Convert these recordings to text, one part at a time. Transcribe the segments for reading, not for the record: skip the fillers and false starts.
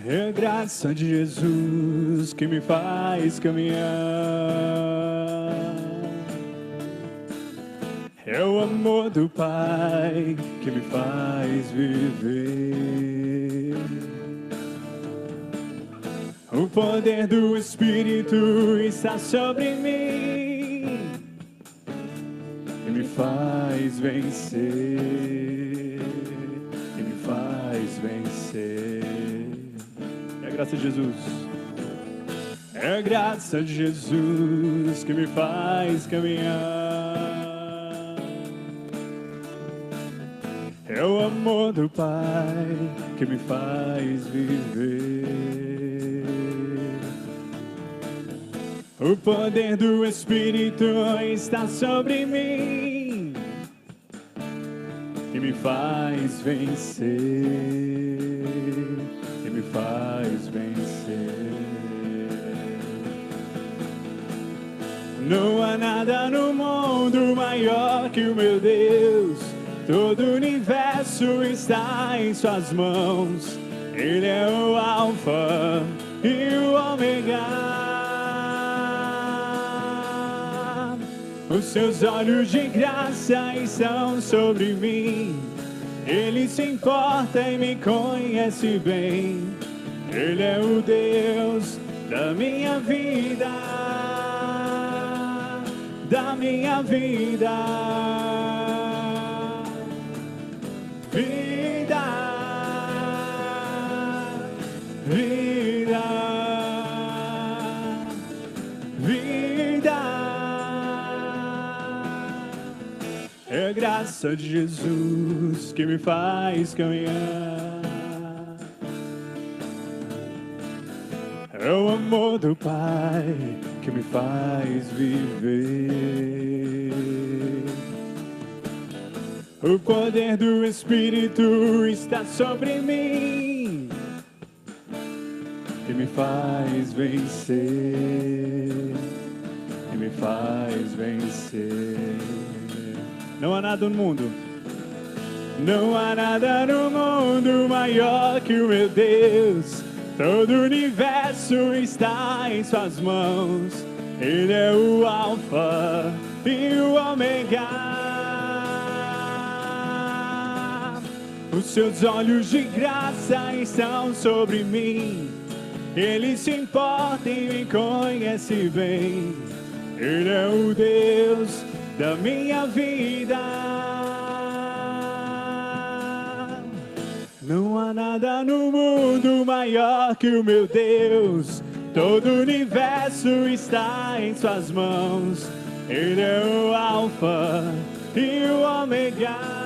É a graça de Jesus que me faz caminhar. É o amor do Pai que me faz viver. O poder do Espírito está sobre mim e me faz vencer, e me faz vencer. É a graça de Jesus. É a graça de Jesus que me faz caminhar. É o amor do Pai que me faz viver. O poder do Espírito está sobre mim e me faz vencer, e me faz vencer. Não há nada no mundo maior que o meu Deus. Todo o universo está em suas mãos. Ele é o Alfa e o Ômega. Os seus olhos de graça estão sobre mim. Ele se importa e me conhece bem. Ele é o Deus da minha vida, da minha vida. Vida, vida, vida. É a graça de Jesus que me faz caminhar. É o amor do Pai que me faz viver. O poder do Espírito está sobre mim e me faz vencer, e me faz vencer. Não há nada no mundo, não há nada no mundo maior que o meu Deus. Todo o universo está em suas mãos. Ele é o Alfa e o Ômega. Os seus olhos de graça estão sobre mim. Ele se importa e me conhece bem. Ele é o Deus da minha vida. Não há nada no mundo maior que o meu Deus. Todo o universo está em suas mãos. Ele é o Alfa e o Ômega.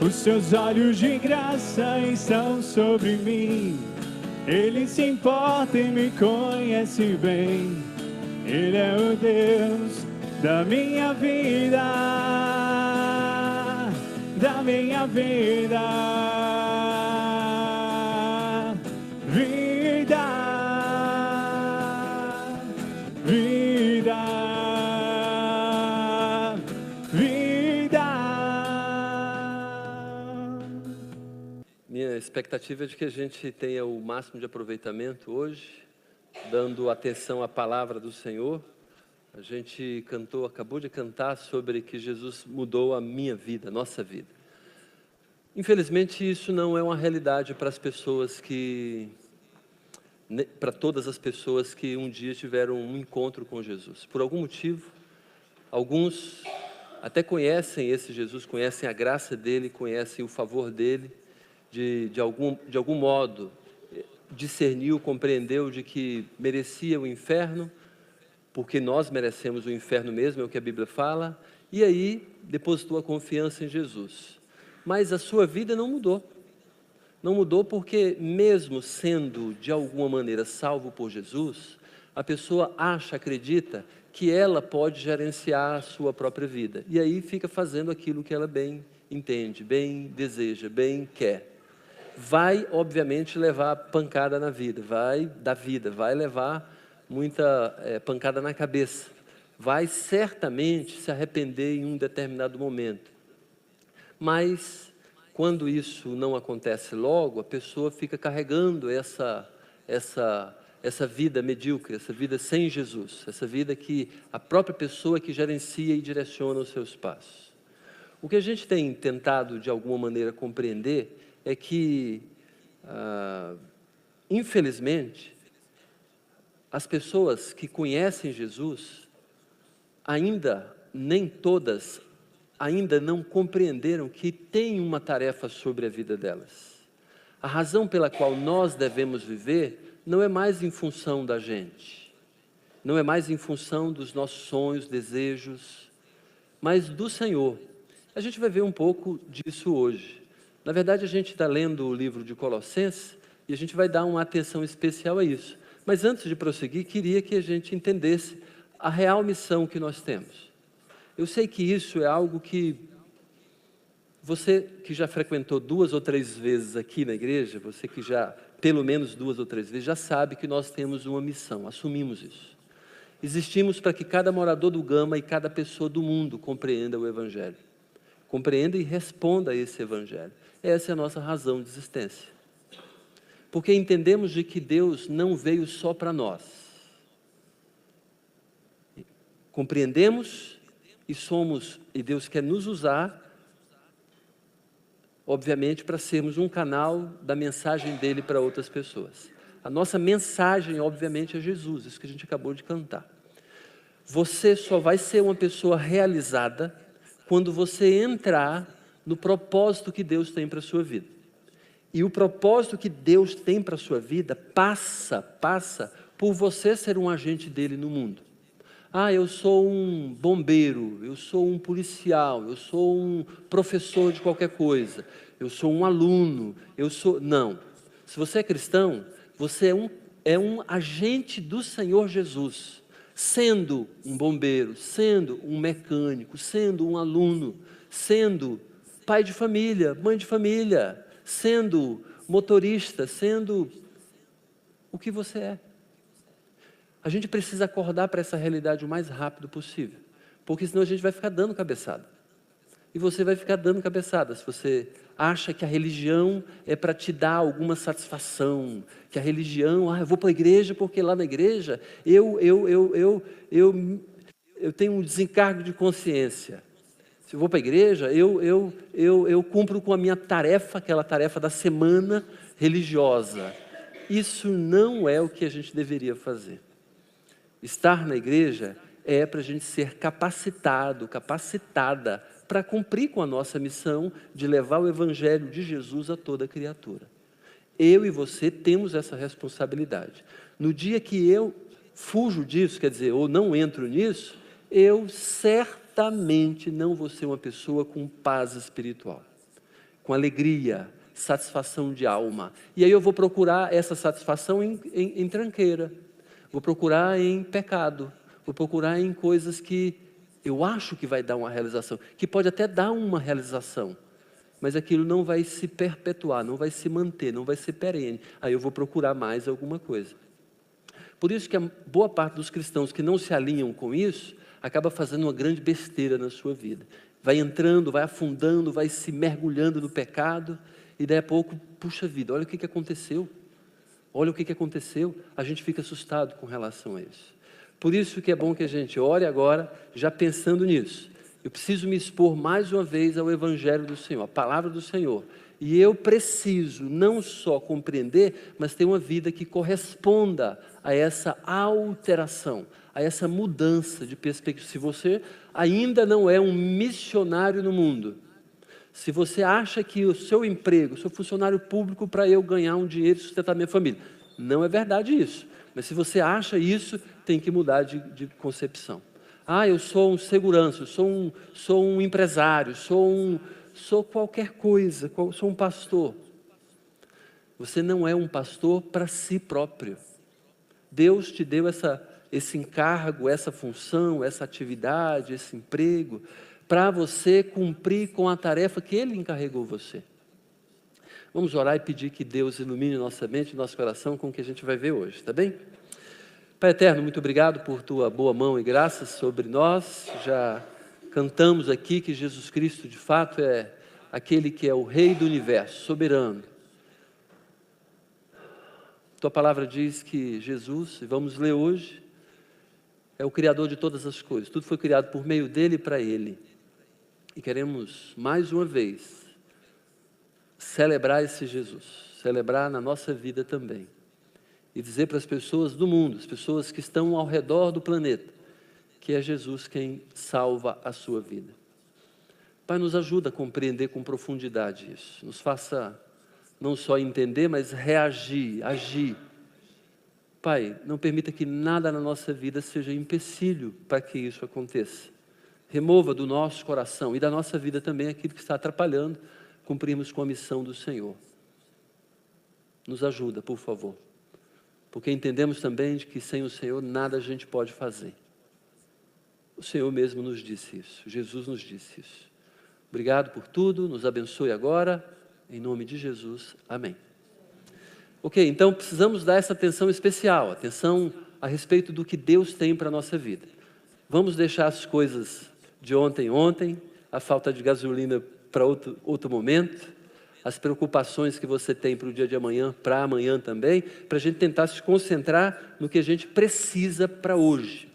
Os seus olhos de graça estão sobre mim. Ele se importa e me conhece bem. Ele é o Deus da minha vida, da minha vida. Vida, vida, vida. Minha expectativa é de que a gente tenha o máximo de aproveitamento hoje, dando atenção à palavra do Senhor. A gente acabou de cantar sobre que Jesus mudou a minha vida, a nossa vida. Infelizmente, isso não é uma realidade para as pessoas para todas as pessoas que um dia tiveram um encontro com Jesus. Por algum motivo, alguns até conhecem esse Jesus, conhecem a graça dele, conhecem o favor dele, de algum modo discerniu, compreendeu de que merecia o inferno, porque nós merecemos o inferno mesmo, é o que a Bíblia fala, e aí depositou a confiança em Jesus. Mas a sua vida não mudou. Não mudou porque, mesmo sendo de alguma maneira salvo por Jesus, a pessoa acredita que ela pode gerenciar a sua própria vida. E aí fica fazendo aquilo que ela bem entende, bem deseja, bem quer. Vai, obviamente, levar pancada na vida, vai levar muita pancada na cabeça, vai certamente se arrepender em um determinado momento. Mas quando isso não acontece logo, a pessoa fica carregando essa vida medíocre, essa vida sem Jesus, essa vida que a própria pessoa que gerencia e direciona os seus passos. O que a gente tem tentado, de alguma maneira, compreender é que, infelizmente, as pessoas que conhecem Jesus, ainda, nem todas, ainda não compreenderam que tem uma tarefa sobre a vida delas. A razão pela qual nós devemos viver não é mais em função da gente, não é mais em função dos nossos sonhos, desejos, mas do Senhor. A gente vai ver um pouco disso hoje. Na verdade, a gente está lendo o livro de Colossenses e a gente vai dar uma atenção especial a isso. Mas antes de prosseguir, queria que a gente entendesse a real missão que nós temos. Eu sei que isso é algo que você que já frequentou 2 ou 3 vezes aqui na igreja, você que já, pelo menos 2 ou 3 vezes, já sabe que nós temos uma missão, assumimos isso. Existimos para que cada morador do Gama e cada pessoa do mundo compreenda o Evangelho. Compreenda e responda a esse Evangelho. Essa é a nossa razão de existência. Porque entendemos de que Deus não veio só para nós. Compreendemos e Deus quer nos usar, obviamente, para sermos um canal da mensagem dele para outras pessoas. A nossa mensagem, obviamente, é Jesus, isso que a gente acabou de cantar. Você só vai ser uma pessoa realizada quando você entrar no propósito que Deus tem para a sua vida. E o propósito que Deus tem para a sua vida passa por você ser um agente dele no mundo. Eu sou um bombeiro, eu sou um policial, eu sou um professor de qualquer coisa, eu sou um aluno, Não. Se você é cristão, você é um agente do Senhor Jesus, sendo um bombeiro, sendo um mecânico, sendo um aluno, sendo pai de família, mãe de família, sendo motorista, sendo o que você é. A gente precisa acordar para essa realidade o mais rápido possível, porque senão a gente vai ficar dando cabeçada. E você vai ficar dando cabeçada se você acha que a religião é para te dar alguma satisfação, que a religião, eu vou para a igreja porque lá na igreja eu tenho um desencargo de consciência. Se eu vou para a igreja, eu cumpro com a minha tarefa, aquela tarefa da semana religiosa. Isso não é o que a gente deveria fazer. Estar na igreja é para a gente ser capacitado, capacitada para cumprir com a nossa missão de levar o Evangelho de Jesus a toda criatura. Eu e você temos essa responsabilidade. No dia que eu fujo disso, quer dizer, ou não entro nisso, eu certamente não vou ser uma pessoa com paz espiritual, com alegria, satisfação de alma. E aí eu vou procurar essa satisfação em tranqueira, vou procurar em pecado, vou procurar em coisas que eu acho que vai dar uma realização, que pode até dar uma realização, mas aquilo não vai se perpetuar, não vai se manter, não vai ser perene. Aí eu vou procurar mais alguma coisa. Por isso que a boa parte dos cristãos que não se alinham com isso, acaba fazendo uma grande besteira na sua vida. Vai entrando, vai afundando, vai se mergulhando no pecado, e daí a pouco, puxa vida, olha o que aconteceu. Olha o que aconteceu, a gente fica assustado com relação a isso. Por isso que é bom que a gente ore agora, já pensando nisso. Eu preciso me expor mais uma vez ao Evangelho do Senhor, a palavra do Senhor. E eu preciso não só compreender, mas ter uma vida que corresponda a essa alteração, a essa mudança de perspectiva. Se você ainda não é um missionário no mundo, se você acha que o seu emprego, sou funcionário público para eu ganhar um dinheiro e sustentar minha família, não é verdade isso. Mas se você acha isso, tem que mudar de concepção. Eu sou um segurança, sou um empresário, sou qualquer coisa, sou um pastor. Você não é um pastor para si próprio. Deus te deu esse encargo, essa função, essa atividade, esse emprego, para você cumprir com a tarefa que Ele encarregou você. Vamos orar e pedir que Deus ilumine nossa mente e nosso coração com o que a gente vai ver hoje, tá bem? Pai eterno, muito obrigado por Tua boa mão e graça sobre nós. Já cantamos aqui que Jesus Cristo de fato é aquele que é o Rei do universo, soberano. Tua palavra diz que Jesus, e vamos ler hoje, é o Criador de todas as coisas. Tudo foi criado por meio dele e para ele. E queremos, mais uma vez, celebrar esse Jesus, celebrar na nossa vida também. E dizer para as pessoas do mundo, as pessoas que estão ao redor do planeta, que é Jesus quem salva a sua vida. Pai, nos ajuda a compreender com profundidade isso. Nos faça não só entender, mas reagir, agir. Pai, não permita que nada na nossa vida seja empecilho para que isso aconteça. Remova do nosso coração e da nossa vida também aquilo que está atrapalhando cumprirmos com a missão do Senhor. Nos ajuda, por favor. Porque entendemos também de que sem o Senhor nada a gente pode fazer. O Senhor mesmo nos disse isso, Jesus nos disse isso. Obrigado por tudo, nos abençoe agora, em nome de Jesus, amém. Ok, então precisamos dar essa atenção especial, atenção a respeito do que Deus tem para a nossa vida. Vamos deixar as coisas de ontem, a falta de gasolina para outro momento, as preocupações que você tem para o dia de amanhã, para amanhã também, para a gente tentar se concentrar no que a gente precisa para hoje.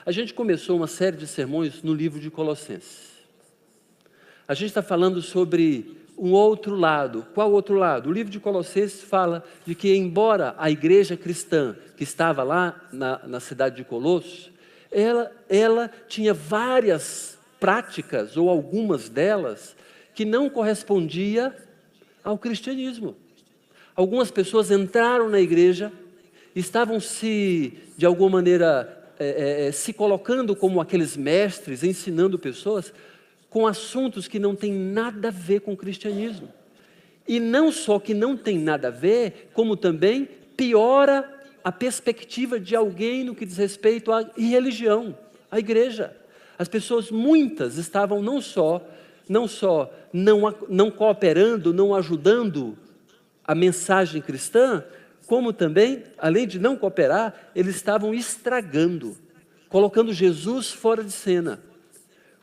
A gente começou uma série de sermões no livro de Colossenses. A gente está falando sobre um outro lado. Qual outro lado? O livro de Colossenses fala de que, embora a igreja cristã que estava lá na cidade de Colossos, ela tinha várias práticas, ou algumas delas, que não correspondia ao cristianismo. Algumas pessoas entraram na igreja, estavam de alguma maneira, se colocando como aqueles mestres, ensinando pessoas, com assuntos que não têm nada a ver com o cristianismo. E não só que não tem nada a ver, como também piora a perspectiva de alguém no que diz respeito à religião, à igreja. As pessoas, muitas, estavam não só não cooperando, não ajudando a mensagem cristã, como também, além de não cooperar, eles estavam estragando, colocando Jesus fora de cena,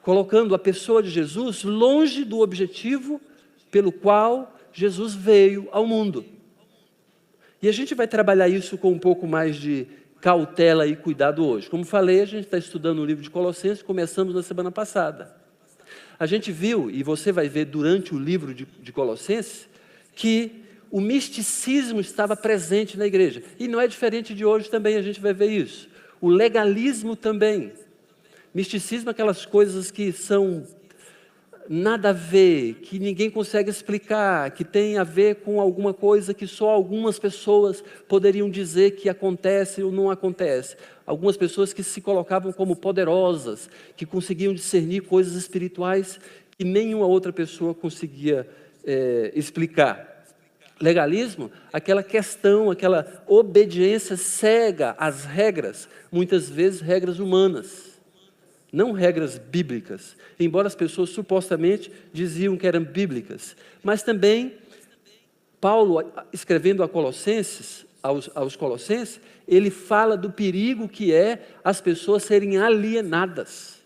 colocando a pessoa de Jesus longe do objetivo pelo qual Jesus veio ao mundo. E a gente vai trabalhar isso com um pouco mais de cautela e cuidado hoje. Como falei, a gente está estudando o livro de Colossenses, começamos na semana passada. A gente viu, e você vai ver durante o livro de Colossenses, que o misticismo estava presente na igreja. E não é diferente de hoje também, a gente vai ver isso. O legalismo também. Misticismo, aquelas coisas que são nada a ver, que ninguém consegue explicar, que tem a ver com alguma coisa que só algumas pessoas poderiam dizer que acontece ou não acontece. Algumas pessoas que se colocavam como poderosas, que conseguiam discernir coisas espirituais que nenhuma outra pessoa conseguia explicar. Legalismo, aquela questão, aquela obediência cega às regras, muitas vezes regras humanas. Não regras bíblicas, embora as pessoas supostamente diziam que eram bíblicas. Mas também, Paulo, escrevendo aos Colossenses, ele fala do perigo que é as pessoas serem alienadas,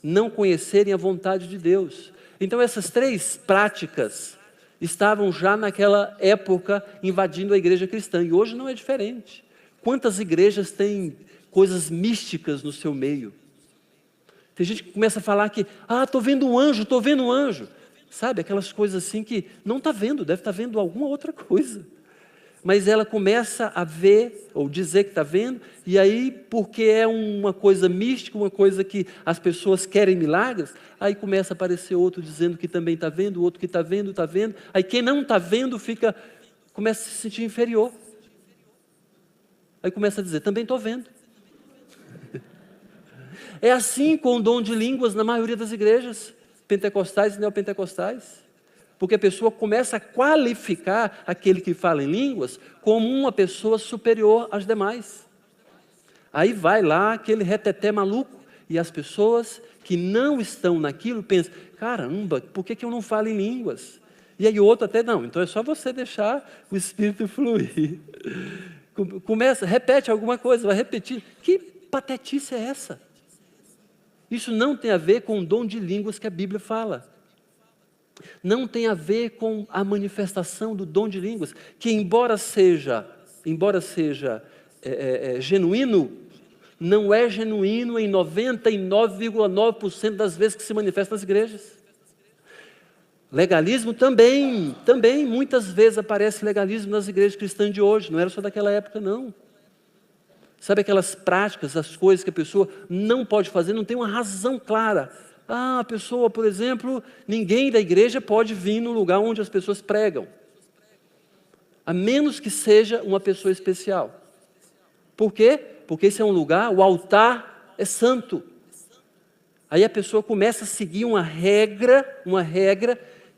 não conhecerem a vontade de Deus. Então essas três práticas estavam já naquela época invadindo a igreja cristã, e hoje não é diferente. Quantas igrejas têm coisas místicas no seu meio? Tem gente que começa a falar que, estou vendo um anjo. Sabe, aquelas coisas assim que não está vendo, deve estar vendo alguma outra coisa. Mas ela começa a ver, ou dizer que está vendo, e aí, porque é uma coisa mística, uma coisa que as pessoas querem milagres, aí começa a aparecer outro dizendo que também está vendo, outro que está vendo. Aí quem não está vendo começa a se sentir inferior. Aí começa a dizer, também estou vendo. É assim com o dom de línguas na maioria das igrejas, pentecostais e neopentecostais. Porque a pessoa começa a qualificar aquele que fala em línguas como uma pessoa superior às demais. Aí vai lá aquele reteté maluco, e as pessoas que não estão naquilo pensam, caramba, por que eu não falo em línguas? E aí o outro até, não, então é só você deixar o Espírito fluir. Repete alguma coisa, vai repetir. Que patetice é essa? Isso não tem a ver com o dom de línguas que a Bíblia fala. não tem a ver com a manifestação do dom de línguas, que embora seja genuíno, não é genuíno em 99,9% das vezes que se manifesta nas igrejas. Legalismo também, muitas vezes aparece legalismo nas igrejas cristãs de hoje, não era só daquela época não. Sabe aquelas práticas, as coisas que a pessoa não pode fazer, não tem uma razão clara. A pessoa, por exemplo, ninguém da igreja pode vir no lugar onde as pessoas pregam, a menos que seja uma pessoa especial. Por quê? Porque esse é um lugar, o altar é santo. Aí a pessoa começa a seguir uma regra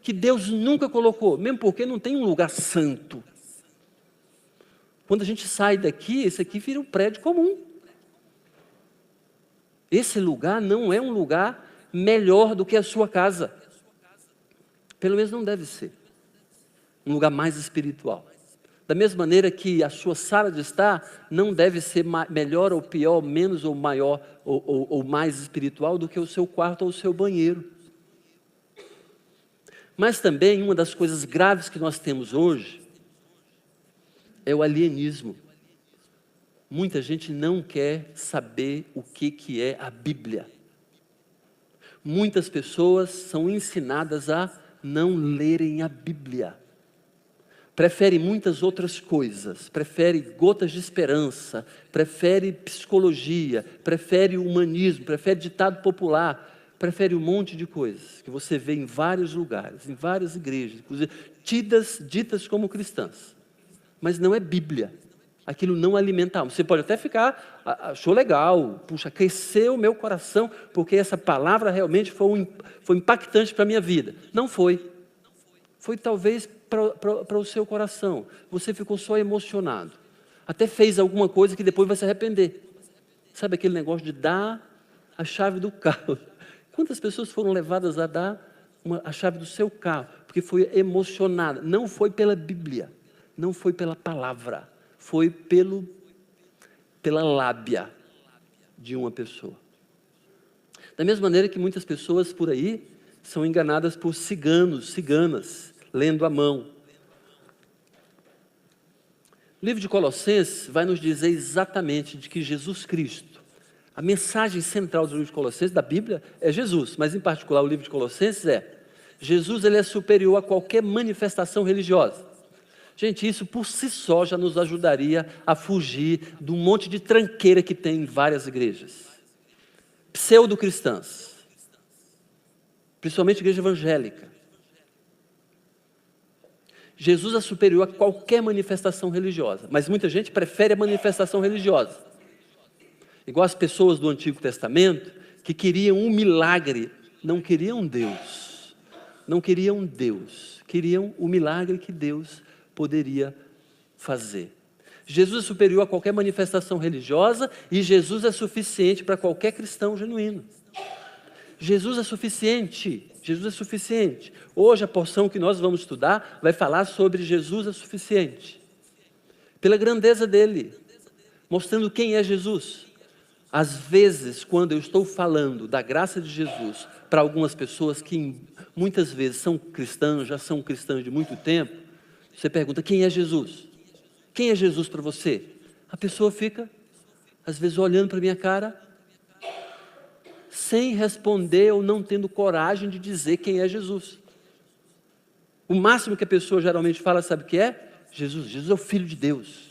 que Deus nunca colocou, mesmo porque não tem um lugar santo. Quando a gente sai daqui, esse aqui vira um prédio comum. Esse lugar não é um lugar melhor do que a sua casa. Pelo menos não deve ser. Um lugar mais espiritual. Da mesma maneira que a sua sala de estar não deve ser melhor ou pior, menos ou maior ou mais espiritual do que o seu quarto ou o seu banheiro. Mas também uma das coisas graves que nós temos hoje é o alienismo. Muita gente não quer saber o que é a Bíblia. Muitas pessoas são ensinadas a não lerem a Bíblia. Prefere muitas outras coisas, prefere gotas de esperança, prefere psicologia, prefere humanismo, prefere ditado popular, prefere um monte de coisas que você vê em vários lugares, em várias igrejas, inclusive ditas como cristãs. Mas não é Bíblia. Aquilo não alimenta a alma. Você pode até ficar, achou legal, puxa, cresceu o meu coração, porque essa palavra realmente foi impactante para a minha vida. Não foi. Foi talvez para o seu coração. Você ficou só emocionado. Até fez alguma coisa que depois vai se arrepender. Sabe aquele negócio de dar a chave do carro? Quantas pessoas foram levadas a dar a chave do seu carro? Porque foi emocionada. Não foi pela Bíblia. Não foi pela palavra. Foi pela lábia de uma pessoa. Da mesma maneira que muitas pessoas por aí são enganadas por ciganas, lendo à mão. O livro de Colossenses vai nos dizer exatamente de que Jesus Cristo, a mensagem central do livro de Colossenses, da Bíblia, é Jesus, mas em particular o livro de Colossenses Jesus, ele é superior a qualquer manifestação religiosa. Gente, isso por si só já nos ajudaria a fugir de um monte de tranqueira que tem em várias igrejas. Pseudo-cristãs. Principalmente igreja evangélica. Jesus é superior a qualquer manifestação religiosa. Mas muita gente prefere a manifestação religiosa. Igual as pessoas do Antigo Testamento que queriam um milagre. Não queriam Deus. Não queriam Deus. Queriam o milagre que Deus poderia fazer. Jesus é superior a qualquer manifestação religiosa e Jesus é suficiente para qualquer cristão genuíno. Jesus é suficiente. Jesus é suficiente. Hoje a porção que nós vamos estudar vai falar sobre Jesus é suficiente. Pela grandeza dele, mostrando quem é Jesus. Às vezes, quando eu estou falando da graça de Jesus para algumas pessoas que muitas vezes são cristãs, já são cristãs de muito tempo, você pergunta, quem é Jesus? Quem é Jesus para você? A pessoa fica, às vezes, olhando para a minha cara, sem responder ou não tendo coragem de dizer quem é Jesus. O máximo que a pessoa geralmente fala, sabe o que é? Jesus. Jesus é o Filho de Deus.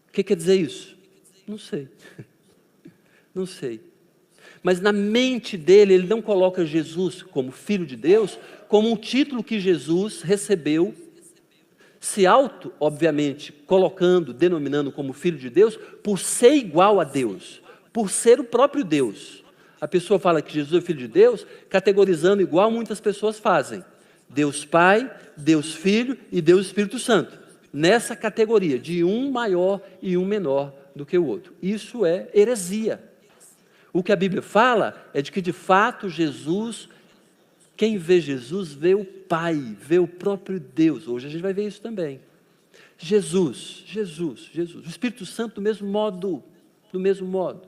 O que quer dizer isso? Não sei. Não sei. Mas na mente dele, ele não coloca Jesus como Filho de Deus, como um título que Jesus recebeu, se obviamente, colocando, denominando como Filho de Deus, por ser igual a Deus, por ser o próprio Deus. A pessoa fala que Jesus é Filho de Deus, categorizando igual muitas pessoas fazem. Deus Pai, Deus Filho e Deus Espírito Santo. Nessa categoria, de um maior e um menor do que o outro. Isso é heresia. O que a Bíblia fala é de que, de fato, Jesus, quem vê Jesus, vê o Pai, vê o próprio Deus. Hoje a gente vai ver isso também. Jesus. O Espírito Santo do mesmo modo.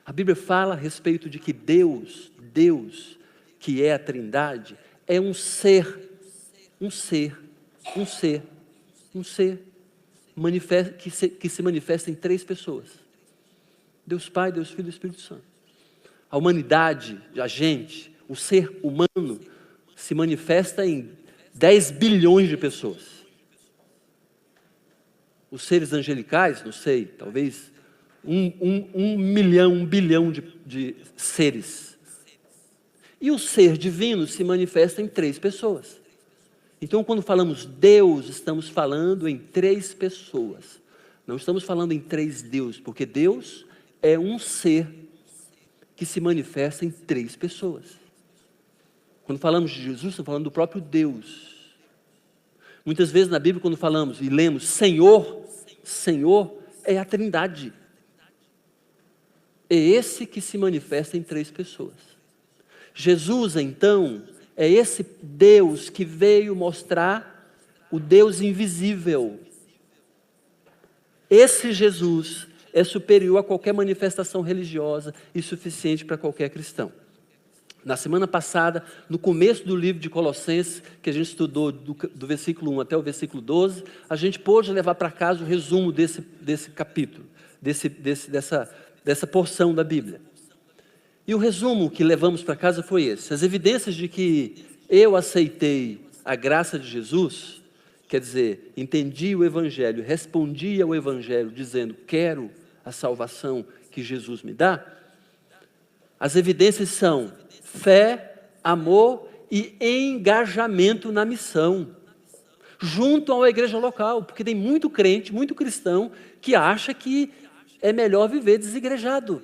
A Bíblia fala a respeito de que Deus que é a Trindade, é um ser que se manifesta em 3 pessoas. Deus Pai, Deus Filho e Espírito Santo. A humanidade, a gente, o ser humano, se manifesta em 10 bilhões de pessoas. Os seres angelicais, não sei, talvez 1 bilhão de seres. E o ser divino se manifesta em 3 pessoas. Então, quando falamos Deus, estamos falando em 3 pessoas. Não estamos falando em 3 deuses, porque Deus é um ser que se manifesta em 3 pessoas. Quando falamos de Jesus, estamos falando do próprio Deus. Muitas vezes na Bíblia, quando falamos e lemos Senhor, Senhor é a Trindade. É esse que se manifesta em 3 pessoas. Jesus, então, é esse Deus que veio mostrar o Deus invisível. Esse Jesus é superior a qualquer manifestação religiosa e suficiente para qualquer cristão. Na semana passada, no começo do livro de Colossenses, que a gente estudou do versículo 1 até o versículo 12, a gente pôde levar para casa o resumo desse capítulo, dessa porção da Bíblia. E o resumo que levamos para casa foi esse: as evidências de que eu aceitei a graça de Jesus, quer dizer, entendi o Evangelho, respondi ao Evangelho dizendo, quero a salvação que Jesus me dá. As evidências são fé, amor e engajamento na missão, junto à igreja local, porque tem muito crente, muito cristão, que acha que é melhor viver desigrejado.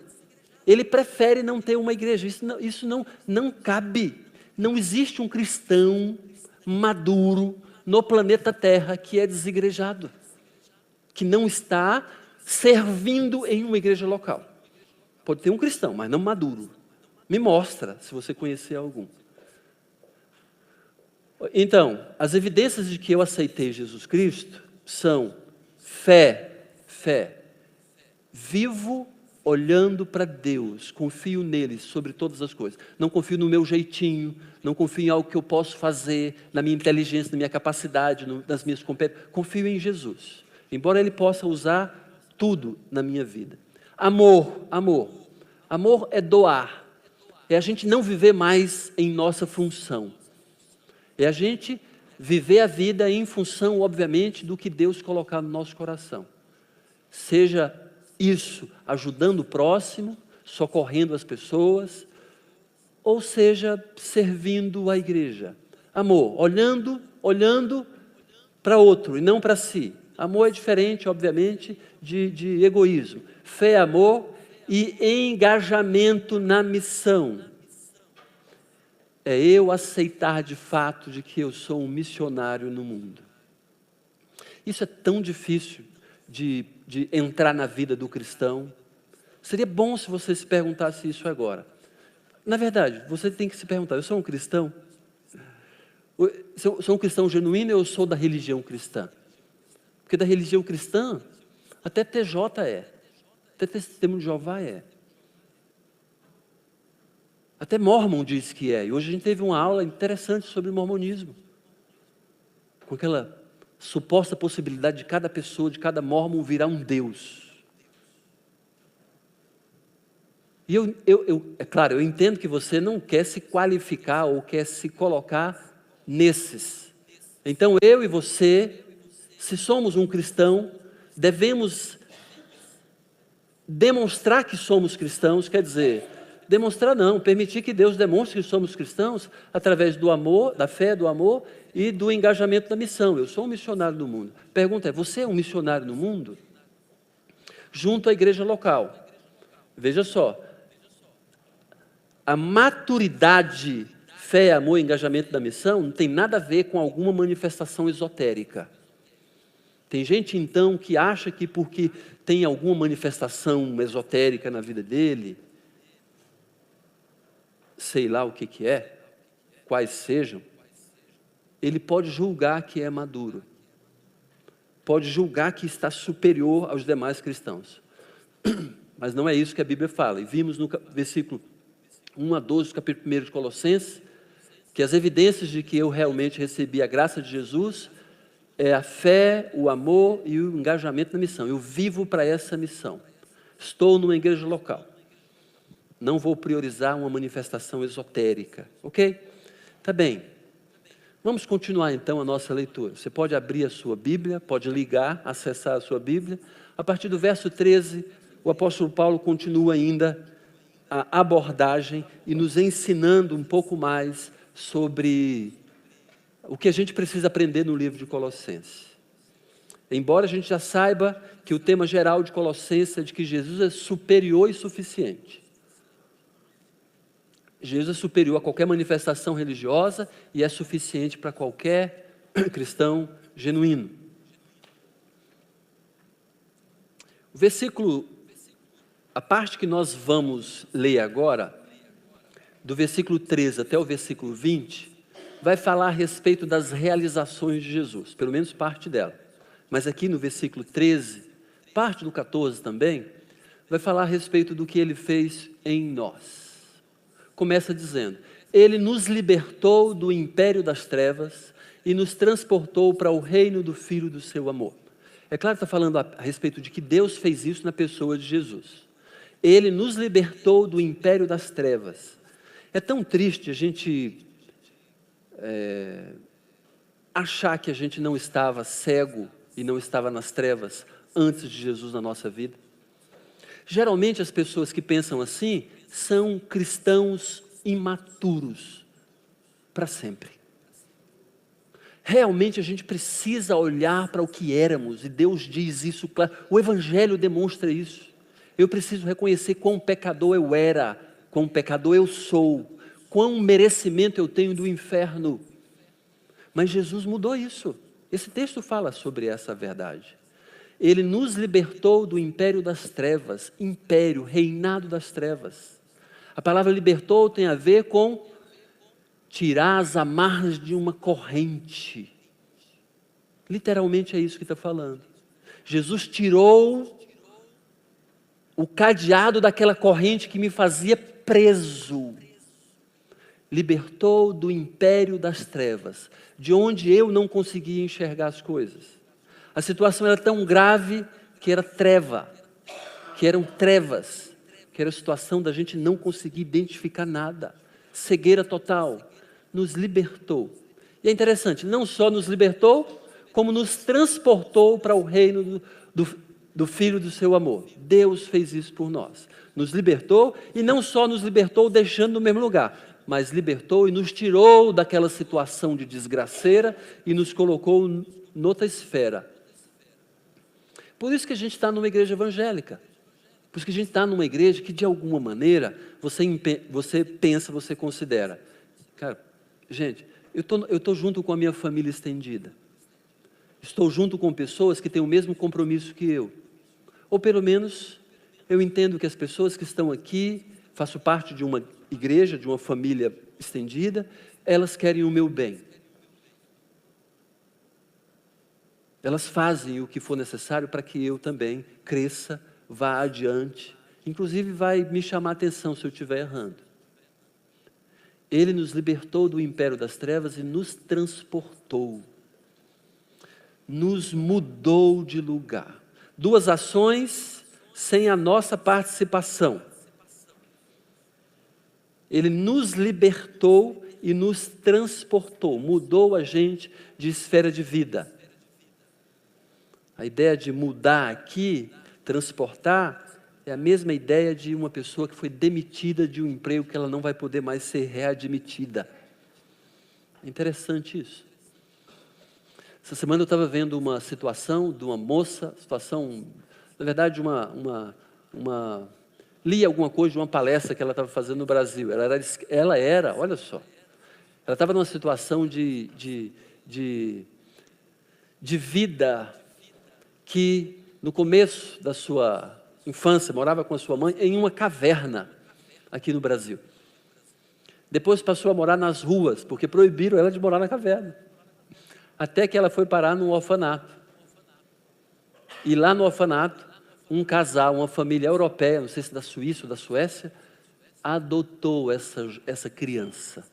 Ele prefere não ter uma igreja. Isso não cabe. Não existe um cristão maduro no planeta Terra que é desigrejado, que não está servindo em uma igreja local. Pode ter um cristão, mas não maduro. Me mostra, se você conhecer algum. Então, as evidências de que eu aceitei Jesus Cristo são fé. Vivo olhando para Deus, confio nele sobre todas as coisas. Não confio no meu jeitinho, não confio em algo que eu posso fazer, na minha inteligência, na minha capacidade, nas minhas competências. Confio em Jesus, embora ele possa usar tudo na minha vida. Amor é doar. É a gente não viver mais em nossa função. É a gente viver a vida em função, obviamente, do que Deus colocar no nosso coração. Seja isso ajudando o próximo, socorrendo as pessoas, ou seja, servindo a igreja. Amor, olhando para outro e não para si. Amor é diferente, obviamente, de egoísmo. Fé, amor e engajamento na missão. É eu aceitar de fato de que eu sou um missionário no mundo. Isso é tão difícil de entrar na vida do cristão. Seria bom se você se perguntasse isso agora. Na verdade, você tem que se perguntar, eu sou um cristão? Sou um cristão genuíno ou eu sou da religião cristã? Porque da religião cristã, até TJ é. Até Testemunho de Jeová é. Até Mormon diz que é. E hoje a gente teve uma aula interessante sobre o mormonismo. Com aquela suposta possibilidade de cada pessoa, de cada mormon virar um Deus. E é claro, eu entendo que você não quer se qualificar ou quer se colocar nesses. Então eu e você, se somos um cristão, devemos demonstrar que somos cristãos, quer dizer, demonstrar não, permitir que Deus demonstre que somos cristãos através do amor, da fé, do amor e do engajamento da missão. Eu sou um missionário no mundo. Pergunta é, você é um missionário no mundo? Junto à igreja local. Veja só, a maturidade, fé, amor e engajamento da missão não tem nada a ver com alguma manifestação esotérica. Tem gente, então, que acha que porque tem alguma manifestação esotérica na vida dele, sei lá o que é, quais sejam, ele pode julgar que é maduro, pode julgar que está superior aos demais cristãos. Mas não é isso que a Bíblia fala. E vimos no versículo 1 a 12, capítulo 1 de Colossenses, que as evidências de que eu realmente recebi a graça de Jesus é a fé, o amor e o engajamento na missão. Eu vivo para essa missão. Estou numa igreja local. Não vou priorizar uma manifestação esotérica, ok? Tá bem. Vamos continuar então a nossa leitura. Você pode abrir a sua Bíblia, pode ligar, acessar a sua Bíblia. A partir do verso 13, o apóstolo Paulo continua ainda a abordagem e nos ensinando um pouco mais sobre o que a gente precisa aprender no livro de Colossenses. Embora a gente já saiba que o tema geral de Colossenses é de que Jesus é superior e suficiente. Jesus é superior a qualquer manifestação religiosa e é suficiente para qualquer cristão genuíno. O versículo, a parte que nós vamos ler agora, do versículo 13 até o versículo 20, vai falar a respeito das realizações de Jesus, pelo menos parte dela. Mas aqui no versículo 13, parte do 14 também, vai falar a respeito do que ele fez em nós. Começa dizendo: Ele nos libertou do império das trevas e nos transportou para o reino do Filho do seu amor. É claro que está falando a respeito de que Deus fez isso na pessoa de Jesus. Ele nos libertou do império das trevas. É tão triste a gente achar que a gente não estava cego e não estava nas trevas antes de Jesus na nossa vida. Geralmente as pessoas que pensam assim são cristãos imaturos para sempre. Realmente a gente precisa olhar para o que éramos, e Deus diz isso claro. O Evangelho demonstra isso. Eu preciso reconhecer quão pecador eu era, quão pecador eu sou, quão merecimento eu tenho do inferno. Mas Jesus mudou isso. Esse texto fala sobre essa verdade. Ele nos libertou do império das trevas, império, reinado das trevas. A palavra libertou tem a ver com tirar as amarras de uma corrente. Literalmente é isso que está falando. Jesus tirou o cadeado daquela corrente que me fazia preso. Libertou do império das trevas, de onde eu não conseguia enxergar as coisas. A situação era tão grave que era treva, que eram trevas, que era a situação da gente não conseguir identificar nada, cegueira total. Nos libertou. E é interessante, não só nos libertou, como nos transportou para o reino do Filho do seu amor. Deus fez isso por nós. Nos libertou, e não só nos libertou deixando no mesmo lugar, mas libertou e nos tirou daquela situação de desgraceira e nos colocou noutra esfera. Por isso que a gente está numa igreja evangélica. Por isso que a gente está numa igreja que, de alguma maneira, você pensa, você considera. Cara, gente, eu estou junto com a minha família estendida. Estou junto com pessoas que têm o mesmo compromisso que eu. Ou pelo menos, eu entendo que as pessoas que estão aqui, faço parte de uma igreja, de uma família estendida, elas querem o meu bem. Elas fazem o que for necessário para que eu também cresça, vá adiante, inclusive vai me chamar a atenção se eu estiver errando. Ele nos libertou do império das trevas e nos transportou, nos mudou de lugar. Duas ações sem a nossa participação. Ele nos libertou e nos transportou, mudou a gente de esfera de vida. A ideia de mudar aqui, transportar, é a mesma ideia de uma pessoa que foi demitida de um emprego que ela não vai poder mais ser readmitida. É interessante isso. Essa semana eu estava vendo uma situação de uma moça, na verdade, li alguma coisa de uma palestra que ela estava fazendo no Brasil. Ela era, olha só, ela estava numa situação de vida que no começo da sua infância, morava com a sua mãe em uma caverna aqui no Brasil. Depois passou a morar nas ruas, porque proibiram ela de morar na caverna. Até que ela foi parar num orfanato. E lá no orfanato, um casal, uma família europeia, não sei se da Suíça ou da Suécia, adotou essa criança.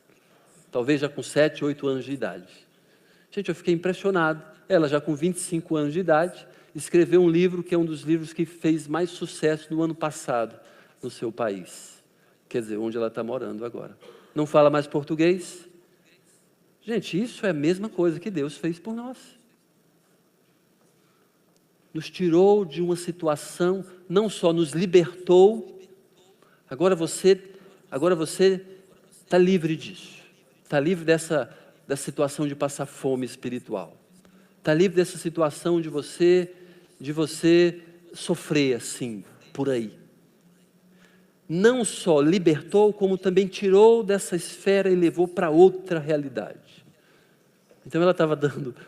talvez já com 7, 8 anos de idade. Gente, eu fiquei impressionado. Ela já com 25 anos de idade, escreveu um livro que é um dos livros que fez mais sucesso no ano passado no seu país. Quer dizer, onde ela está morando agora. Não fala mais português. Gente, isso é a mesma coisa que Deus fez por nós. Nos tirou de uma situação, não só nos libertou, agora você está livre disso. Está livre dessa situação de passar fome espiritual. Está livre dessa situação de você sofrer assim, por aí. Não só libertou, como também tirou dessa esfera e levou para outra realidade. Então ela estava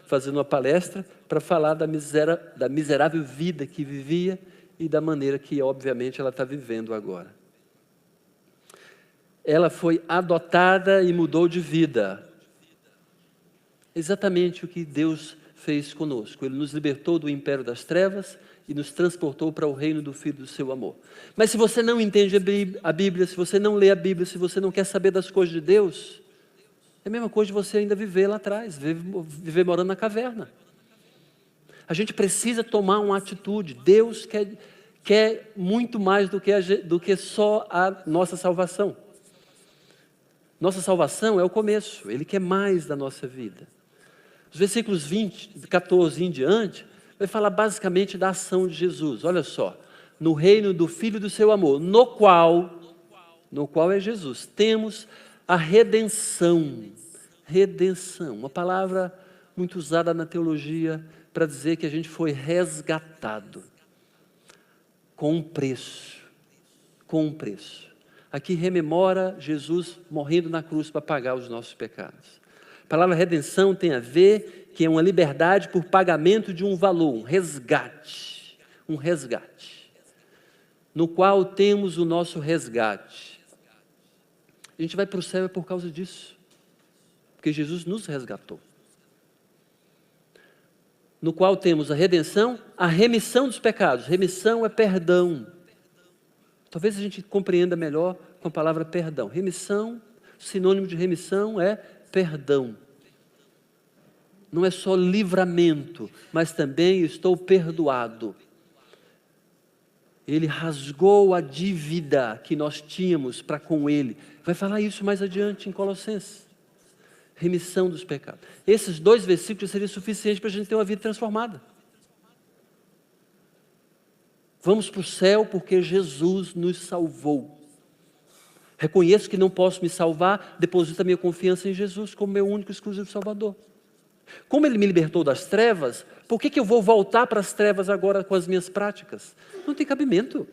fazendo uma palestra para falar da miserável vida que vivia e da maneira que, obviamente, ela está vivendo agora. Ela foi adotada e mudou de vida. Exatamente o que Deus fez conosco. Ele nos libertou do império das trevas e nos transportou para o reino do Filho do seu amor. Mas se você não entende a Bíblia, se você não lê a Bíblia, se você não quer saber das coisas de Deus, é a mesma coisa de você ainda viver lá atrás, viver morando na caverna. A gente precisa tomar uma atitude. Deus quer muito mais do que só a nossa salvação. Nossa salvação é o começo, Ele quer mais da nossa vida. Os versículos 14 em diante, vai falar basicamente da ação de Jesus. Olha só, no reino do Filho do seu amor, no qual é Jesus, temos a redenção. Redenção, uma palavra muito usada na teologia para dizer que a gente foi resgatado com um preço. Aqui rememora Jesus morrendo na cruz para pagar os nossos pecados. A palavra redenção tem a ver que é uma liberdade por pagamento de um valor, um resgate, no qual temos o nosso resgate. A gente vai para o céu é por causa disso, porque Jesus nos resgatou. No qual temos a redenção, a remissão dos pecados. Remissão é perdão. Talvez a gente compreenda melhor com a palavra perdão. Remissão, sinônimo de remissão é perdão. Não é só livramento, mas também estou perdoado. Ele rasgou a dívida que nós tínhamos para com Ele. Vai falar isso mais adiante em Colossenses. Remissão dos pecados. Esses 2 versículos seriam suficientes para a gente ter uma vida transformada. Vamos para o céu porque Jesus nos salvou. Reconheço que não posso me salvar, deposito a minha confiança em Jesus como meu único e exclusivo Salvador. Como Ele me libertou das trevas, por que eu vou voltar para as trevas agora com as minhas práticas? Não tem cabimento.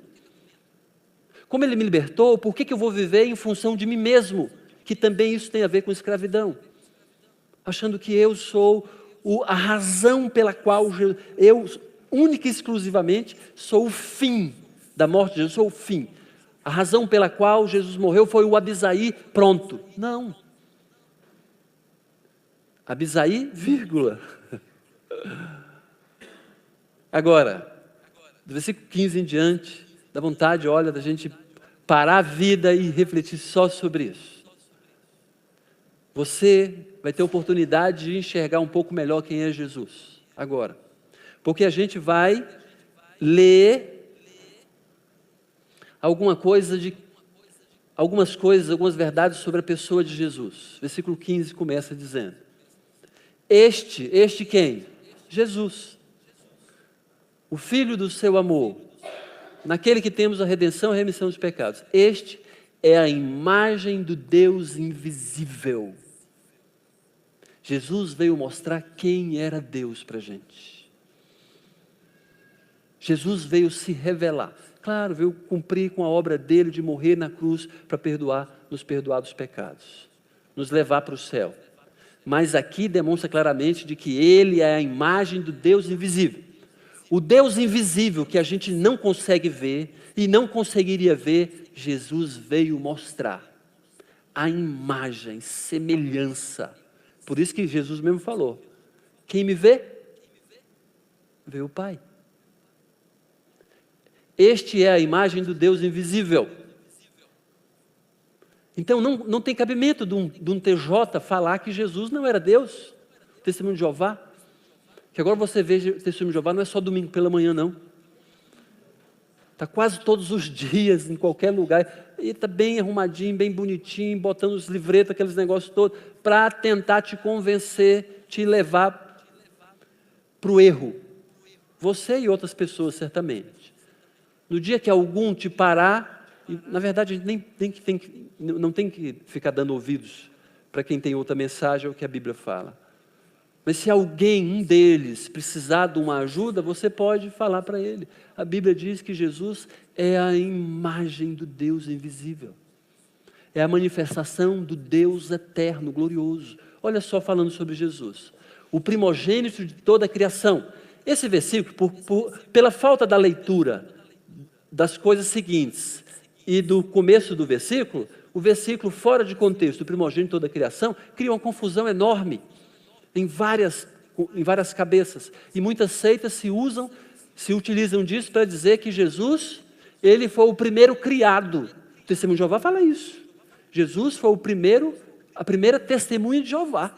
Como Ele me libertou, por que eu vou viver em função de mim mesmo? Que também isso tem a ver com escravidão. Achando que eu sou a razão pela qual eu, única e exclusivamente, sou o fim da morte de Jesus, sou o fim. A razão pela qual Jesus morreu foi o Abisaí, pronto. Não. Abisaí, vírgula. Agora, do versículo 15 em diante, dá vontade, olha, da gente parar a vida e refletir só sobre isso. Você vai ter a oportunidade de enxergar um pouco melhor quem é Jesus, agora. Porque a gente vai ler algumas verdades sobre a pessoa de Jesus. Versículo 15 começa dizendo: Este quem? Jesus, o Filho do seu amor, naquele que temos a redenção e a remissão dos pecados. Este é a imagem do Deus invisível. Jesus veio mostrar quem era Deus para a gente. Jesus veio se revelar. Claro, veio cumprir com a obra dele de morrer na cruz para nos perdoar dos pecados, nos levar para o céu. Mas aqui demonstra claramente de que ele é a imagem do Deus invisível. O Deus invisível que a gente não consegue ver e não conseguiria ver, Jesus veio mostrar a imagem, semelhança. Por isso que Jesus mesmo falou: quem me vê, vê o Pai. Este é a imagem do Deus invisível. Então não tem cabimento de um TJ falar que Jesus não era Deus. Testemunho de Jeová. Que agora você vê Testemunho de Jeová não é só domingo pela manhã, não. Está quase todos os dias, em qualquer lugar. E está bem arrumadinho, bem bonitinho, botando os livretos, aqueles negócios todos, para tentar te convencer, te levar para o erro. Você e outras pessoas, certamente. No dia que algum te parar, e, na verdade, a gente não tem que ficar dando ouvidos para quem tem outra mensagem, é o que a Bíblia fala. Mas se alguém, um deles, precisar de uma ajuda, você pode falar para ele. A Bíblia diz que Jesus é a imagem do Deus invisível. É a manifestação do Deus eterno, glorioso. Olha só falando sobre Jesus. O primogênito de toda a criação. Esse versículo, pela falta da leitura das coisas seguintes e do começo do versículo, o versículo fora de contexto, o primogênito de toda a criação, cria uma confusão enorme. Em várias cabeças, e muitas seitas se utilizam disso para dizer que Jesus, ele foi o primeiro criado. O Testemunho de Jeová fala isso. Jesus foi a primeira testemunha de Jeová.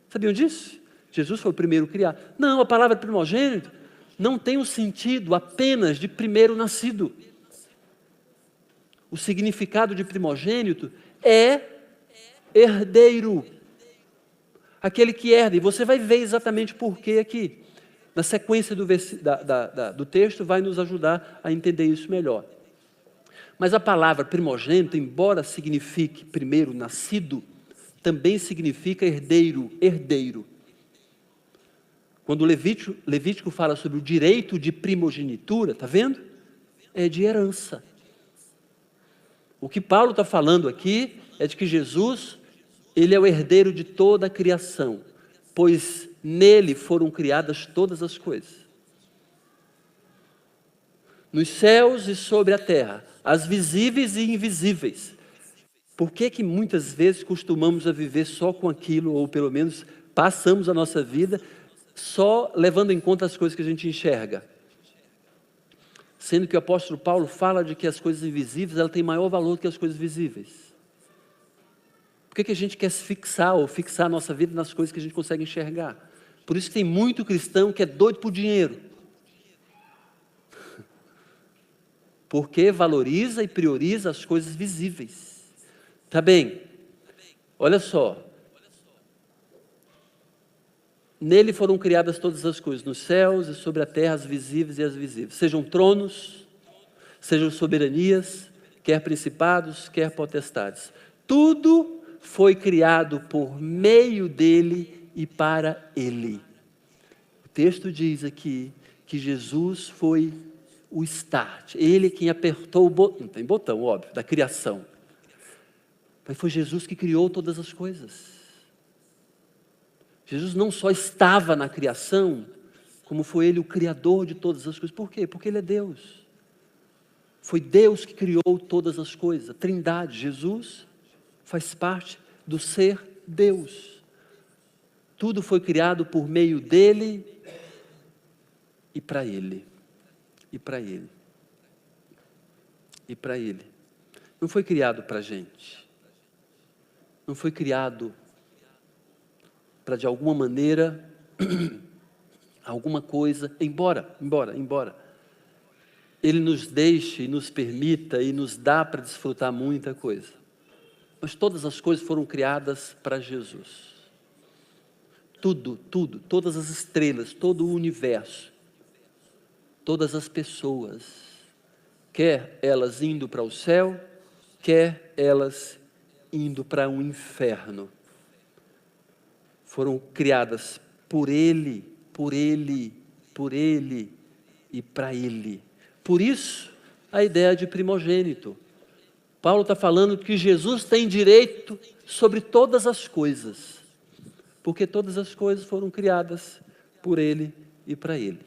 Sabiam disso? Jesus foi o primeiro criado. Não, a palavra primogênito não tem o sentido apenas de primeiro nascido. O significado de primogênito é herdeiro. Aquele que herda, e você vai ver exatamente por que aqui. Na sequência do texto vai nos ajudar a entender isso melhor. Mas a palavra primogênito, embora signifique primeiro nascido, também significa herdeiro. Quando o Levítico fala sobre o direito de primogenitura, está vendo? É de herança. O que Paulo está falando aqui é de que Jesus, ele é o herdeiro de toda a criação, pois nele foram criadas todas as coisas. Nos céus e sobre a terra, as visíveis e invisíveis. Por que muitas vezes costumamos a viver só com aquilo, ou pelo menos passamos a nossa vida só levando em conta as coisas que a gente enxerga? Sendo que o apóstolo Paulo fala de que as coisas invisíveis ela têm maior valor que as coisas visíveis. Por que a gente quer se fixar ou fixar a nossa vida nas coisas que a gente consegue enxergar? Por isso que tem muito cristão que é doido por dinheiro. Porque valoriza e prioriza as coisas visíveis. Tá bem? Olha só. Nele foram criadas todas as coisas, nos céus e sobre a terra, as visíveis e as invisíveis. Sejam tronos, sejam soberanias, quer principados, quer potestades. Tudo foi criado por meio dele e para ele. O texto diz aqui que Jesus foi o start. Ele quem apertou o botão, não tem botão, óbvio, da criação. Mas foi Jesus que criou todas as coisas. Jesus não só estava na criação, como foi ele o criador de todas as coisas. Por quê? Porque ele é Deus. Foi Deus que criou todas as coisas. A Trindade, Jesus faz parte do ser Deus. Tudo foi criado por meio dele e para ele. E para ele. E para ele. Não foi criado para a gente. Não foi criado para de alguma maneira, alguma coisa, embora ele nos deixe e nos permita e nos dá para desfrutar muita coisa. Mas todas as coisas foram criadas para Jesus. Tudo, todas as estrelas, todo o universo, todas as pessoas, quer elas indo para o céu, quer elas indo para um inferno, foram criadas por Ele e para Ele. Por isso, a ideia de primogênito. Paulo está falando que Jesus tem direito sobre todas as coisas, porque todas as coisas foram criadas por Ele e para Ele.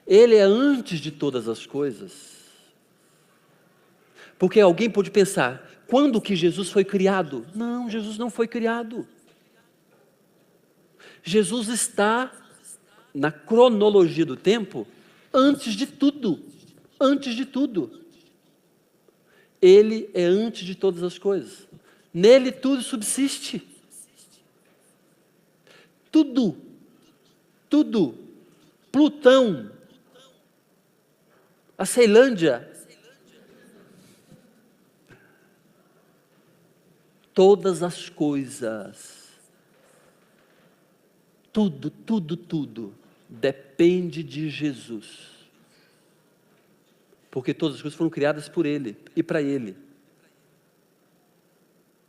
Ele é antes de todas as coisas. Porque alguém pode pensar, quando que Jesus foi criado? Não, Jesus não foi criado. Jesus está, na cronologia do tempo, antes de tudo. Ele é antes de todas as coisas. Nele tudo subsiste. Tudo. Tudo. Plutão. A Ceilândia. Todas as coisas. Tudo, tudo, tudo depende de Jesus. Porque todas as coisas foram criadas por Ele e para Ele.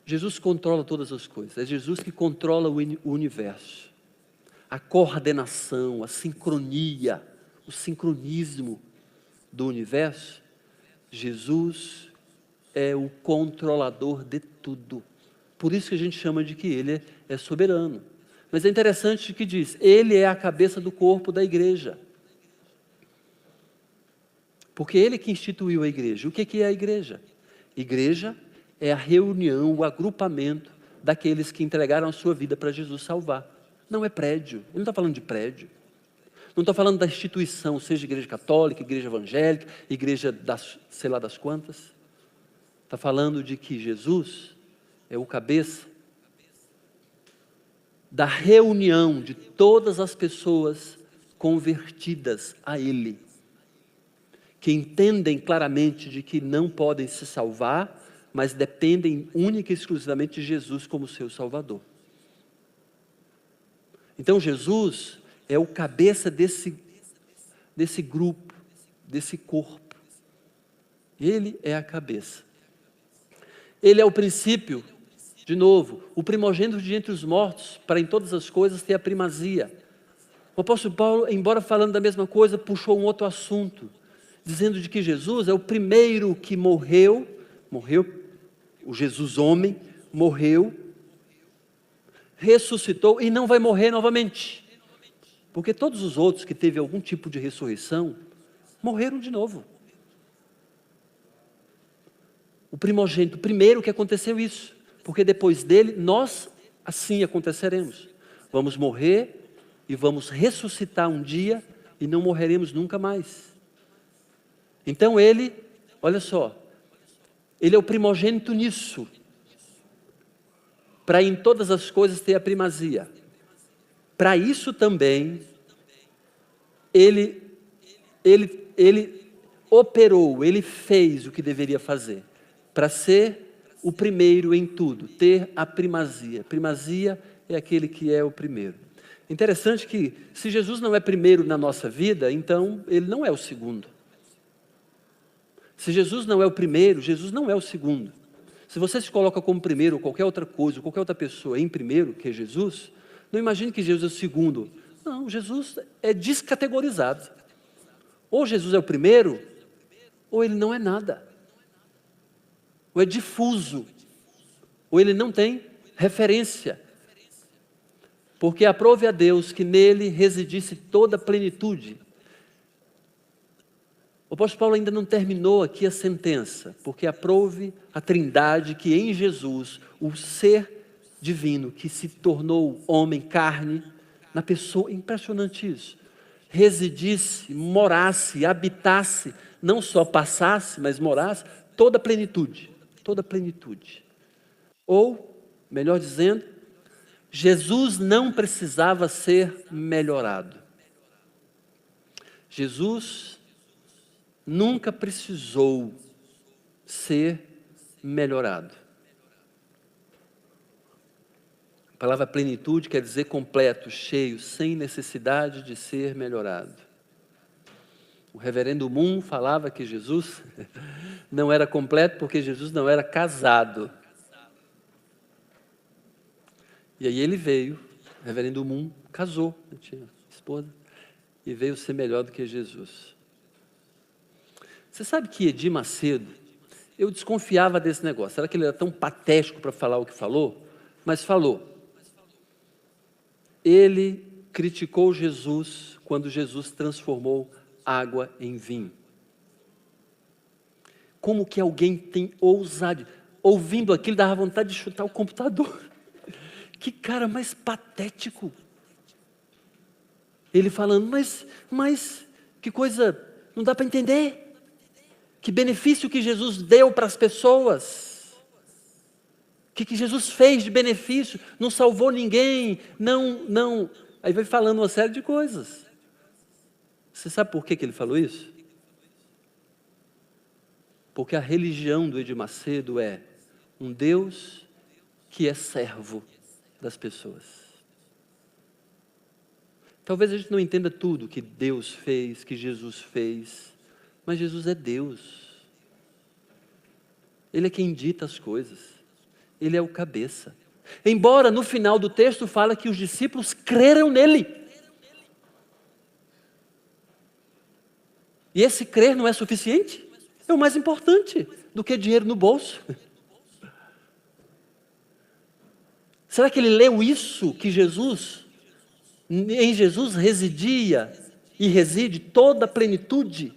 Jesus controla todas as coisas. É Jesus que controla o universo. A coordenação, a sincronia, o sincronismo do universo. Jesus é o controlador de tudo. Por isso que a gente chama de que Ele é soberano. Mas é interessante que diz, Ele é a cabeça do corpo da igreja. Porque Ele que instituiu a igreja. O que é a igreja? Igreja é a reunião, o agrupamento daqueles que entregaram a sua vida para Jesus salvar. Não é prédio. Ele não está falando de prédio. Não está falando da instituição, seja igreja católica, igreja evangélica, igreja das, sei lá das quantas. Está falando de que Jesus é o cabeça da reunião de todas as pessoas convertidas a Ele, que entendem claramente de que não podem se salvar, mas dependem única e exclusivamente de Jesus como seu Salvador. Então Jesus é o cabeça desse grupo, desse corpo. Ele é a cabeça. Ele é o princípio, de novo, o primogênito de entre os mortos, para em todas as coisas ter a primazia. O apóstolo Paulo, embora falando da mesma coisa, puxou um outro assunto, dizendo de que Jesus é o primeiro que morreu, o Jesus homem, morreu, ressuscitou e não vai morrer novamente. Porque todos os outros que teve algum tipo de ressurreição, morreram de novo. O primogênito, primeiro que aconteceu isso, porque depois dele, nós assim aconteceremos. Vamos morrer e vamos ressuscitar um dia e não morreremos nunca mais. Então ele, olha só, ele é o primogênito nisso, para em todas as coisas ter a primazia. Para isso também, ele operou, ele fez o que deveria fazer, para ser o primeiro em tudo, ter a primazia. Primazia é aquele que é o primeiro. Interessante que, se Jesus não é primeiro na nossa vida, então ele não é o segundo. Se Jesus não é o primeiro, Jesus não é o segundo. Se você se coloca como primeiro, ou qualquer outra coisa, ou qualquer outra pessoa em primeiro, que é Jesus, não imagine que Jesus é o segundo. Não, Jesus é descategorizado. Ou Jesus é o primeiro, ou ele não é nada. Ou é difuso, ou ele não tem referência. Porque aprove a Deus que nele residisse toda a plenitude. O apóstolo Paulo ainda não terminou aqui a sentença, porque aprove a Trindade que em Jesus, o ser divino que se tornou homem, carne, na pessoa, impressionante isso, residisse, morasse, habitasse, não só passasse, mas morasse, toda a plenitude. Toda a plenitude. Ou, melhor dizendo, Jesus não precisava ser melhorado. Jesus nunca precisou ser melhorado. A palavra plenitude quer dizer completo, cheio, sem necessidade de ser melhorado. O reverendo Moon falava que Jesus não era completo porque Jesus não era casado. E aí ele veio, o reverendo Moon casou, tinha esposa, e veio ser melhor do que Jesus. Você sabe que Edir Macedo, eu desconfiava desse negócio, será que ele era tão patético para falar o que falou? Mas falou. Ele criticou Jesus quando Jesus transformou água em vinho. Como que alguém tem ousadia? Ouvindo aquilo, dava vontade de chutar o computador. Que cara mais patético. Ele falando, mas que coisa, não dá para entender. Que benefício que Jesus deu para as pessoas? O que Jesus fez de benefício? Não salvou ninguém, não. Aí vai falando uma série de coisas. Você sabe por que ele falou isso? Porque a religião do Edir Macedo é um Deus que é servo das pessoas. Talvez a gente não entenda tudo que Deus fez, que Jesus fez, mas Jesus é Deus. Ele é quem dita as coisas. Ele é o cabeça. Embora no final do texto fala que os discípulos creram nele. E esse crer não é suficiente? É o mais importante do que dinheiro no bolso. Será que ele leu isso que em Jesus residia e reside toda a plenitude?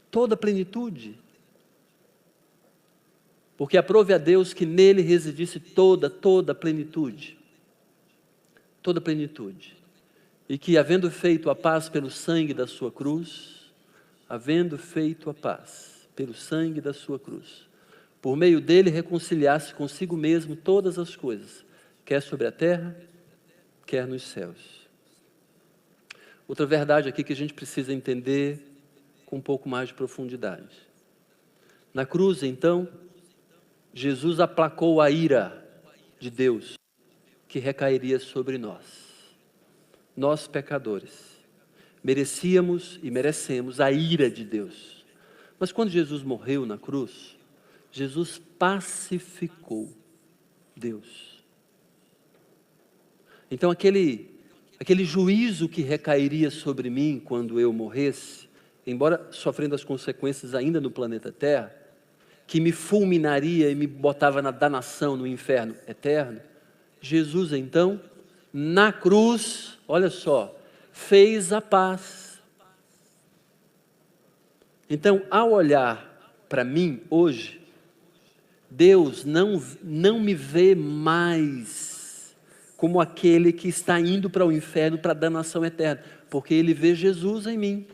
Toda a plenitude. Porque aprove a Deus que nele residisse toda a plenitude. Toda a plenitude. E que, havendo feito a paz pelo sangue da sua cruz, havendo feito a paz pelo sangue da sua cruz, por meio dele reconciliasse consigo mesmo todas as coisas, quer sobre a terra, quer nos céus. Outra verdade aqui que a gente precisa entender com um pouco mais de profundidade. Na cruz, então, Jesus aplacou a ira de Deus que recairia sobre nós. Nós, pecadores, merecíamos e merecemos a ira de Deus. Mas quando Jesus morreu na cruz, Jesus pacificou Deus. Então aquele juízo que recairia sobre mim quando eu morresse, embora sofrendo as consequências ainda no planeta Terra, que me fulminaria e me botava na danação, no inferno eterno, Jesus então, na cruz, olha só, fez a paz. Então, ao olhar para mim hoje, Deus não me vê mais como aquele que está indo para o inferno, para a danação eterna, porque Ele vê Jesus em mim,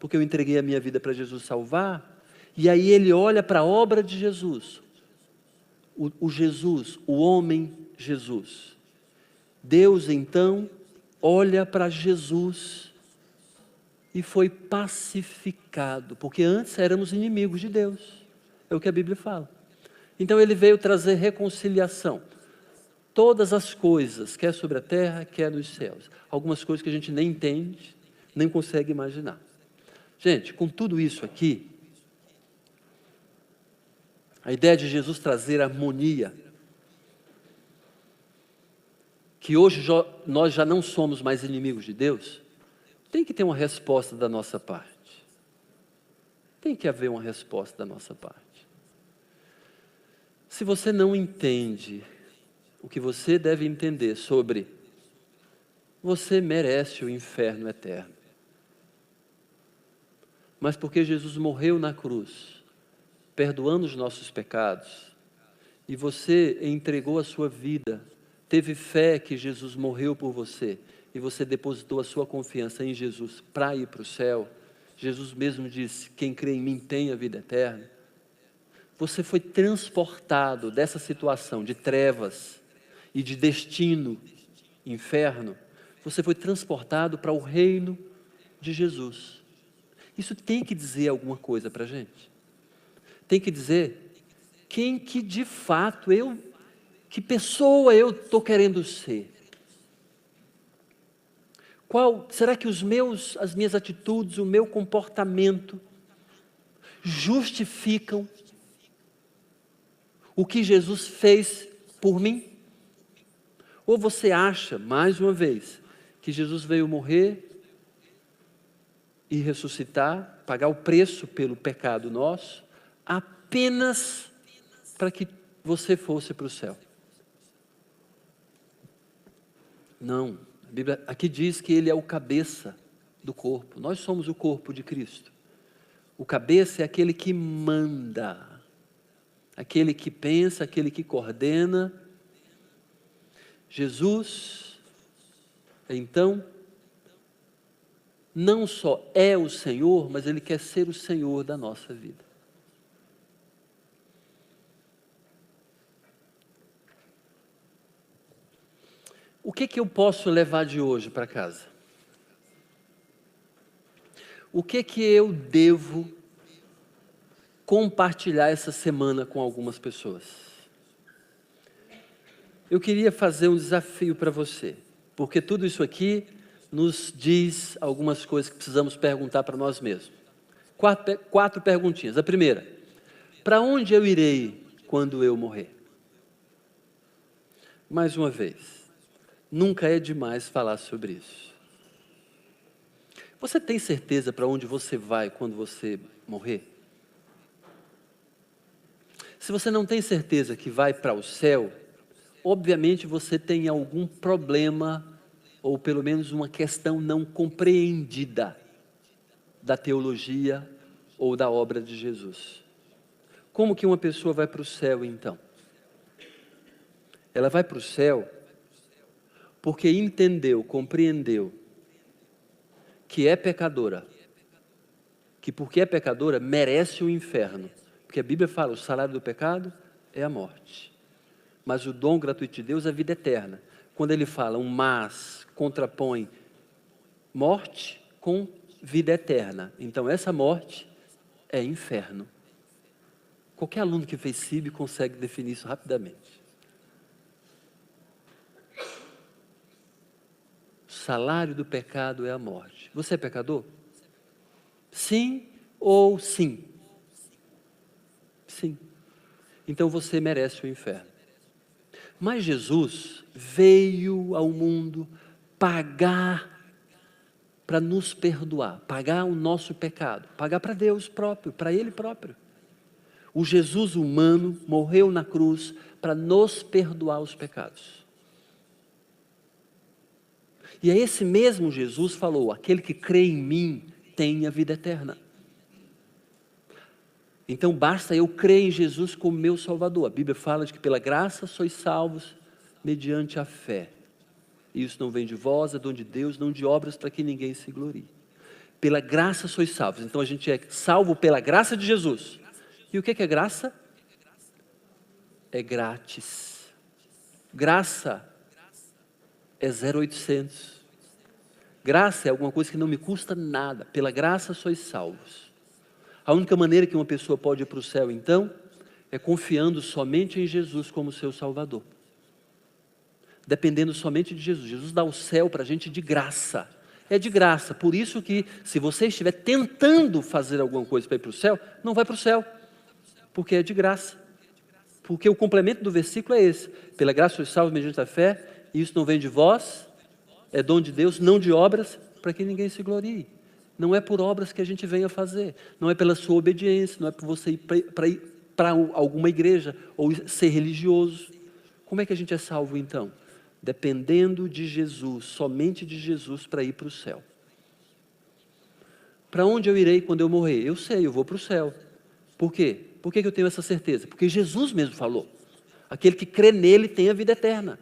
porque eu entreguei a minha vida para Jesus salvar, e aí Ele olha para a obra de Jesus, o Jesus, o homem Jesus. Deus então olha para Jesus e foi pacificado, porque antes éramos inimigos de Deus. É o que a Bíblia fala. Então ele veio trazer reconciliação. Todas as coisas, quer sobre a terra, quer nos céus. Algumas coisas que a gente nem entende, nem consegue imaginar. Gente, com tudo isso aqui, a ideia de Jesus trazer harmonia, que hoje nós já não somos mais inimigos de Deus, tem que ter uma resposta da nossa parte. Tem que haver uma resposta da nossa parte. Se você não entende o que você deve entender sobre você merece o inferno eterno. Mas porque Jesus morreu na cruz, perdoando os nossos pecados, e você entregou a sua vida, teve fé que Jesus morreu por você, e você depositou a sua confiança em Jesus para ir para o céu, Jesus mesmo disse, quem crê em mim tem a vida eterna. Você foi transportado dessa situação de trevas e de destino, inferno, você foi transportado para o reino de Jesus. Isso tem que dizer alguma coisa para a gente. Tem que dizer quem que de fato que pessoa eu estou querendo ser. Será que as minhas atitudes, o meu comportamento justificam o que Jesus fez por mim? Ou você acha, mais uma vez, que Jesus veio morrer e ressuscitar, pagar o preço pelo pecado nosso, apenas para que você fosse para o céu? Não, a Bíblia aqui diz que Ele é o cabeça do corpo, nós somos o corpo de Cristo. O cabeça é aquele que manda, aquele que pensa, aquele que coordena. Jesus, então, não só é o Senhor, mas Ele quer ser o Senhor da nossa vida. O que eu posso levar de hoje para casa? O que eu devo compartilhar essa semana com algumas pessoas? Eu queria fazer um desafio para você, porque tudo isso aqui nos diz algumas coisas que precisamos perguntar para nós mesmos. Quatro perguntinhas. A primeira: para onde eu irei quando eu morrer? Mais uma vez, nunca é demais falar sobre isso. Você tem certeza para onde você vai quando você morrer? Se você não tem certeza que vai para o céu, obviamente você tem algum problema, ou pelo menos uma questão não compreendida da teologia ou da obra de Jesus. Como que uma pessoa vai para o céu então? Ela vai para o céu porque entendeu, compreendeu que é pecadora, que porque é pecadora merece o inferno, porque a Bíblia fala: o salário do pecado é a morte, mas o dom gratuito de Deus é a vida eterna. Quando ele fala um mas, contrapõe morte com vida eterna, então essa morte é inferno. Qualquer aluno que fez CIB consegue definir isso rapidamente. O salário do pecado é a morte. Você é pecador? Sim ou sim? Sim. Então você merece o inferno. Mas Jesus veio ao mundo pagar para nos perdoar, pagar o nosso pecado, pagar para Deus próprio, para Ele próprio. O Jesus humano morreu na cruz para nos perdoar os pecados. E é esse mesmo Jesus falou: aquele que crê em mim tem a vida eterna. Então basta eu crer em Jesus como meu Salvador. A Bíblia fala de que pela graça sois salvos mediante a fé. Isso não vem de vós, é dom de Deus, não de obras para que ninguém se glorie. Pela graça sois salvos. Então a gente é salvo pela graça de Jesus. E o que é graça? É grátis. Graça é 0800. Graça é alguma coisa que não me custa nada. Pela graça sois salvos. A única maneira que uma pessoa pode ir para o céu, então, é confiando somente em Jesus como seu Salvador. Dependendo somente de Jesus. Jesus dá o céu para a gente de graça. É de graça. Por isso que, se você estiver tentando fazer alguma coisa para ir para o céu, não vai para o céu. Porque é de graça. Porque o complemento do versículo é esse: pela graça sois salvos mediante a fé, e isso não vem de vós, é dom de Deus, não de obras, para que ninguém se glorie. Não é por obras que a gente venha fazer, não é pela sua obediência, não é por você ir para alguma igreja ou ser religioso. Como é que a gente é salvo então? Dependendo de Jesus, somente de Jesus, para ir para o céu. Para onde eu irei quando eu morrer? Eu sei, eu vou para o céu. Por quê? Por que eu tenho essa certeza? Porque Jesus mesmo falou: aquele que crê nele tem a vida eterna.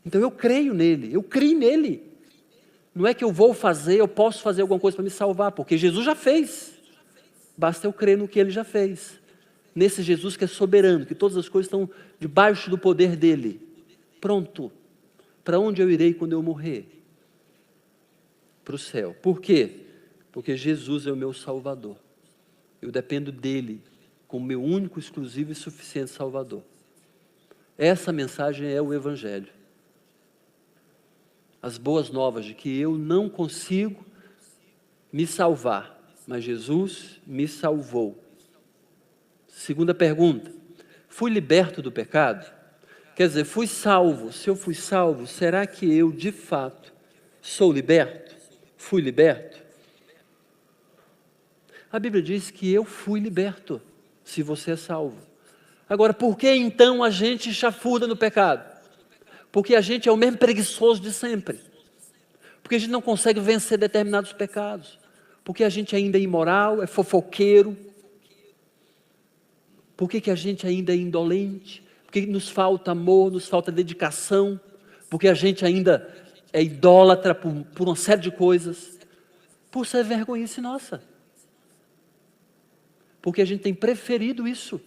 Então eu creio nele, eu criei nele. Não é que eu vou fazer, eu posso fazer alguma coisa para me salvar, porque Jesus já fez. Basta eu crer no que Ele já fez. Nesse Jesus que é soberano, que todas as coisas estão debaixo do poder dEle. Pronto. Para onde eu irei quando eu morrer? Para o céu. Por quê? Porque Jesus é o meu Salvador. Eu dependo dEle como meu único, exclusivo e suficiente Salvador. Essa mensagem é o Evangelho. As boas novas de que eu não consigo me salvar, mas Jesus me salvou. Segunda pergunta: fui liberto do pecado? Quer dizer, fui salvo. Se eu fui salvo, será que eu de fato sou liberto? Fui liberto? A Bíblia diz que eu fui liberto, se você é salvo. Agora, por que então a gente chafurda no pecado? Porque a gente é o mesmo preguiçoso de sempre. Porque a gente não consegue vencer determinados pecados. Porque a gente ainda é imoral, é fofoqueiro. Por que a gente ainda é indolente? Porque nos falta amor, nos falta dedicação. Porque a gente ainda é idólatra por uma série de coisas. por ser vergonhice nossa. Porque a gente tem preferido isso.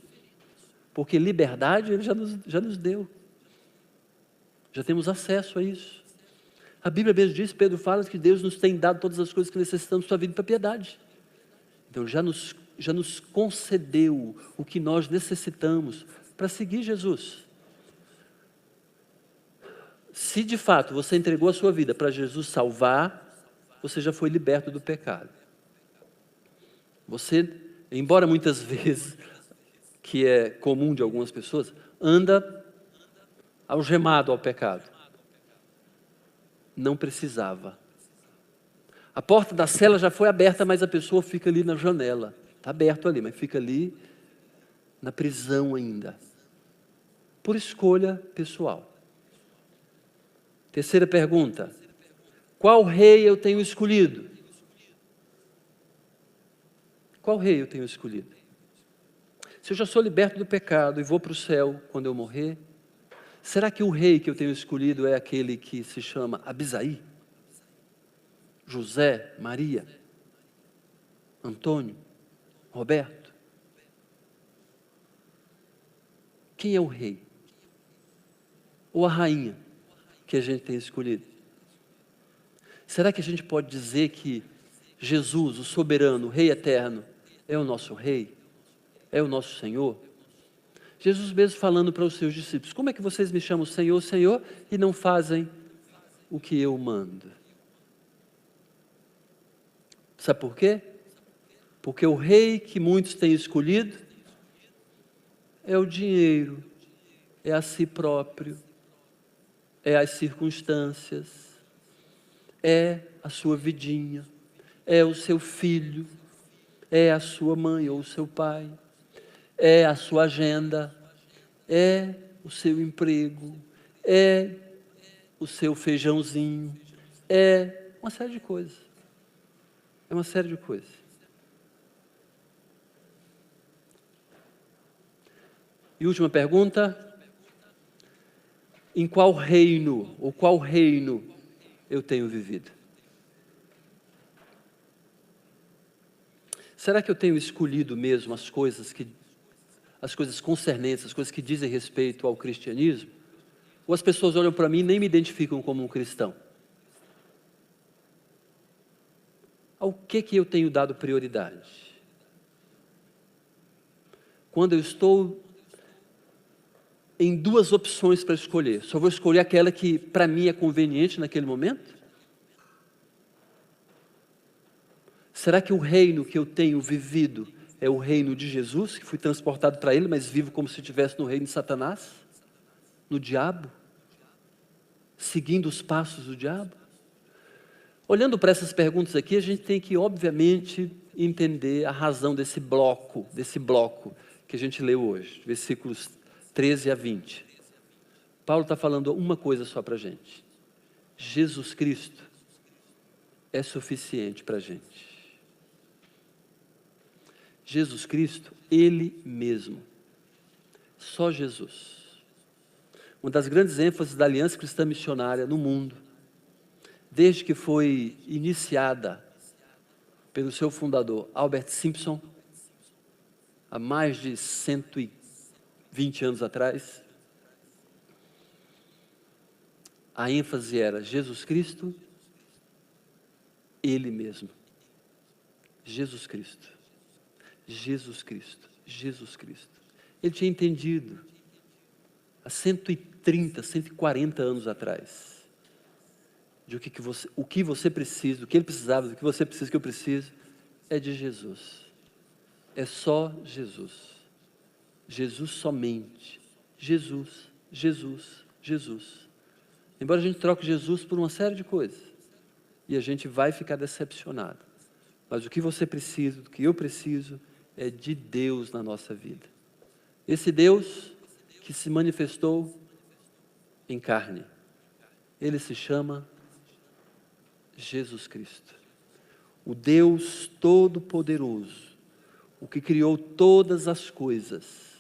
Porque liberdade Ele já nos deu. Já temos acesso a isso. A Bíblia mesmo diz, Pedro fala que Deus nos tem dado todas as coisas que necessitamos para a vida e para a piedade. Então já nos concedeu o que nós necessitamos para seguir Jesus. Se de fato você entregou a sua vida para Jesus salvar, você já foi liberto do pecado. Você, embora muitas vezes, que é comum de algumas pessoas, anda algemado ao pecado. Não precisava. A porta da cela já foi aberta, mas a pessoa fica ali na janela. Está aberto ali, mas fica ali na prisão ainda. Por escolha pessoal. Terceira pergunta. Qual rei eu tenho escolhido? Qual rei eu tenho escolhido? Se eu já sou liberto do pecado e vou para o céu quando eu morrer, será que o rei que eu tenho escolhido é aquele que se chama Abisaí? José, Maria, Antônio, Roberto? Quem é o rei? Ou a rainha que a gente tem escolhido? Será que a gente pode dizer que Jesus, o soberano, o Rei eterno, é o nosso Rei? É o nosso Senhor? Jesus mesmo falando para os seus discípulos, como é que vocês me chamam Senhor, Senhor, e não fazem o que eu mando? Sabe por quê? Porque o rei que muitos têm escolhido é o dinheiro, é a si próprio, é as circunstâncias, é a sua vidinha, é o seu filho, é a sua mãe ou o seu pai, é a sua agenda, é o seu emprego, é o seu feijãozinho, é uma série de coisas. É uma série de coisas. E última pergunta. Em qual reino, ou qual reino eu tenho vivido? Será que eu tenho escolhido mesmo as coisas concernentes, as coisas que dizem respeito ao cristianismo? Ou as pessoas olham para mim e nem me identificam como um cristão? Ao que eu tenho dado prioridade? Quando eu estou em duas opções para escolher, só vou escolher aquela que para mim é conveniente naquele momento? Será que o reino que eu tenho vivido é o reino de Jesus, que fui transportado para ele, mas vivo como se estivesse no reino de Satanás? No diabo? Seguindo os passos do diabo? Olhando para essas perguntas aqui, a gente tem que, obviamente, entender a razão desse bloco que a gente leu hoje, versículos 13 a 20. Paulo está falando uma coisa só para a gente. Jesus Cristo é suficiente para a gente. Jesus Cristo, Ele mesmo. Só Jesus. Uma das grandes ênfases da Aliança Cristã Missionária no mundo, desde que foi iniciada pelo seu fundador, Albert Simpson, há mais de 120 anos atrás, a ênfase era Jesus Cristo, Ele mesmo. Jesus Cristo. Jesus Cristo. Jesus Cristo. Ele tinha entendido há 130, 140 anos atrás de o que você precisa, o que ele precisava, do que você precisa, que eu preciso, é de Jesus. É só Jesus. Jesus somente. Jesus, Jesus, Jesus. Embora a gente troque Jesus por uma série de coisas, e a gente vai ficar decepcionado, mas o que você precisa, o que eu preciso, é de Deus na nossa vida. Esse Deus que se manifestou em carne, Ele se chama Jesus Cristo. O Deus Todo-Poderoso, o que criou todas as coisas.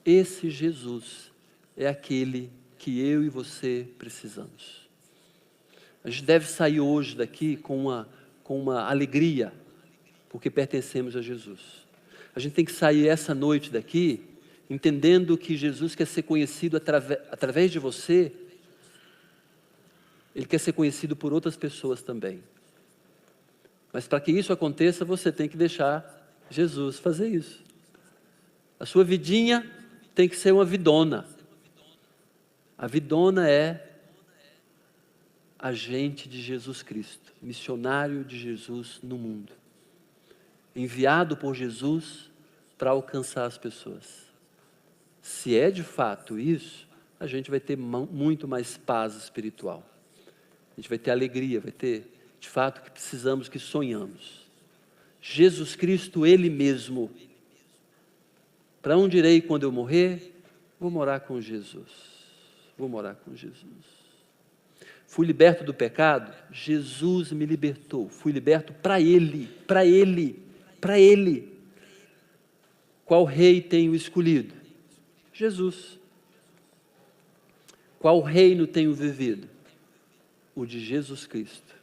Esse Jesus é aquele que eu e você precisamos. A gente deve sair hoje daqui com uma com uma alegria, porque pertencemos a Jesus. A gente tem que sair essa noite daqui entendendo que Jesus quer ser conhecido através de você. Ele quer ser conhecido por outras pessoas também. Mas para que isso aconteça, você tem que deixar Jesus fazer isso. A sua vidinha tem que ser uma vidona. A vidona é agente de Jesus Cristo, missionário de Jesus no mundo, enviado por Jesus para alcançar as pessoas. Se é de fato isso, a gente vai ter muito mais paz espiritual. A gente vai ter alegria, vai ter de fato o que precisamos, que sonhamos. Jesus Cristo, Ele mesmo. Para onde irei quando eu morrer? Vou morar com Jesus. Vou morar com Jesus. Fui liberto do pecado? Jesus me libertou. Fui liberto para Ele, para Ele, para Ele. Qual rei tenho escolhido? Jesus. Qual reino tenho vivido? O de Jesus Cristo.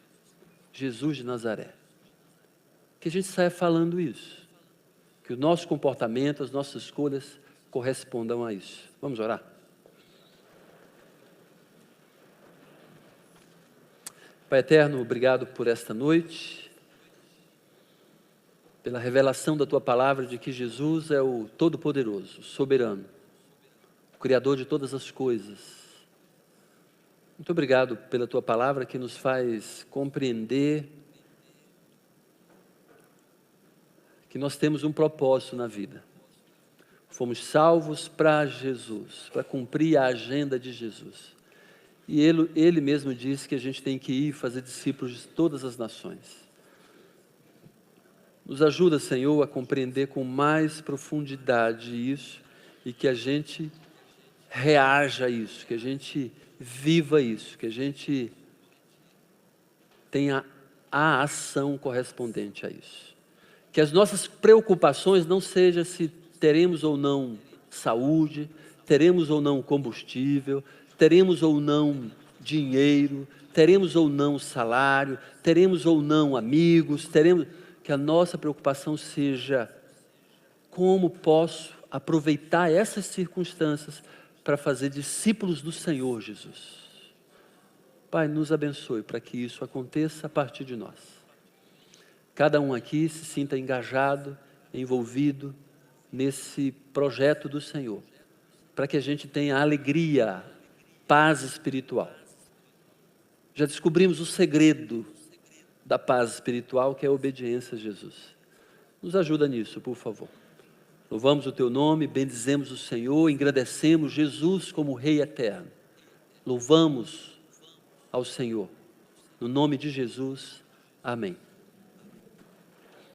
Jesus de Nazaré. Que a gente saia falando isso. Que o nosso comportamento, as nossas escolhas correspondam a isso. Vamos orar? Pai eterno, obrigado por esta noite, pela revelação da Tua palavra de que Jesus é o Todo-Poderoso, o Soberano, o Criador de todas as coisas. Muito obrigado pela Tua palavra que nos faz compreender que nós temos um propósito na vida. Fomos salvos para Jesus, para cumprir a agenda de Jesus. E ele mesmo disse que a gente tem que ir fazer discípulos de todas as nações. Nos ajuda, Senhor, a compreender com mais profundidade isso e que a gente reaja a isso, que a gente viva isso, que a gente tenha a ação correspondente a isso. Que as nossas preocupações não sejam se teremos ou não saúde, teremos ou não combustível, teremos ou não dinheiro, teremos ou não salário, teremos ou não amigos, que a nossa preocupação seja como posso aproveitar essas circunstâncias para fazer discípulos do Senhor Jesus. Pai, nos abençoe para que isso aconteça a partir de nós. Cada um aqui se sinta engajado, envolvido nesse projeto do Senhor, para que a gente tenha alegria, paz espiritual. Já descobrimos o segredo da paz espiritual, que é a obediência a Jesus. Nos ajuda nisso, por favor. Louvamos o Teu nome, bendizemos o Senhor, engrandecemos Jesus como Rei eterno. Louvamos ao Senhor. No nome de Jesus, amém.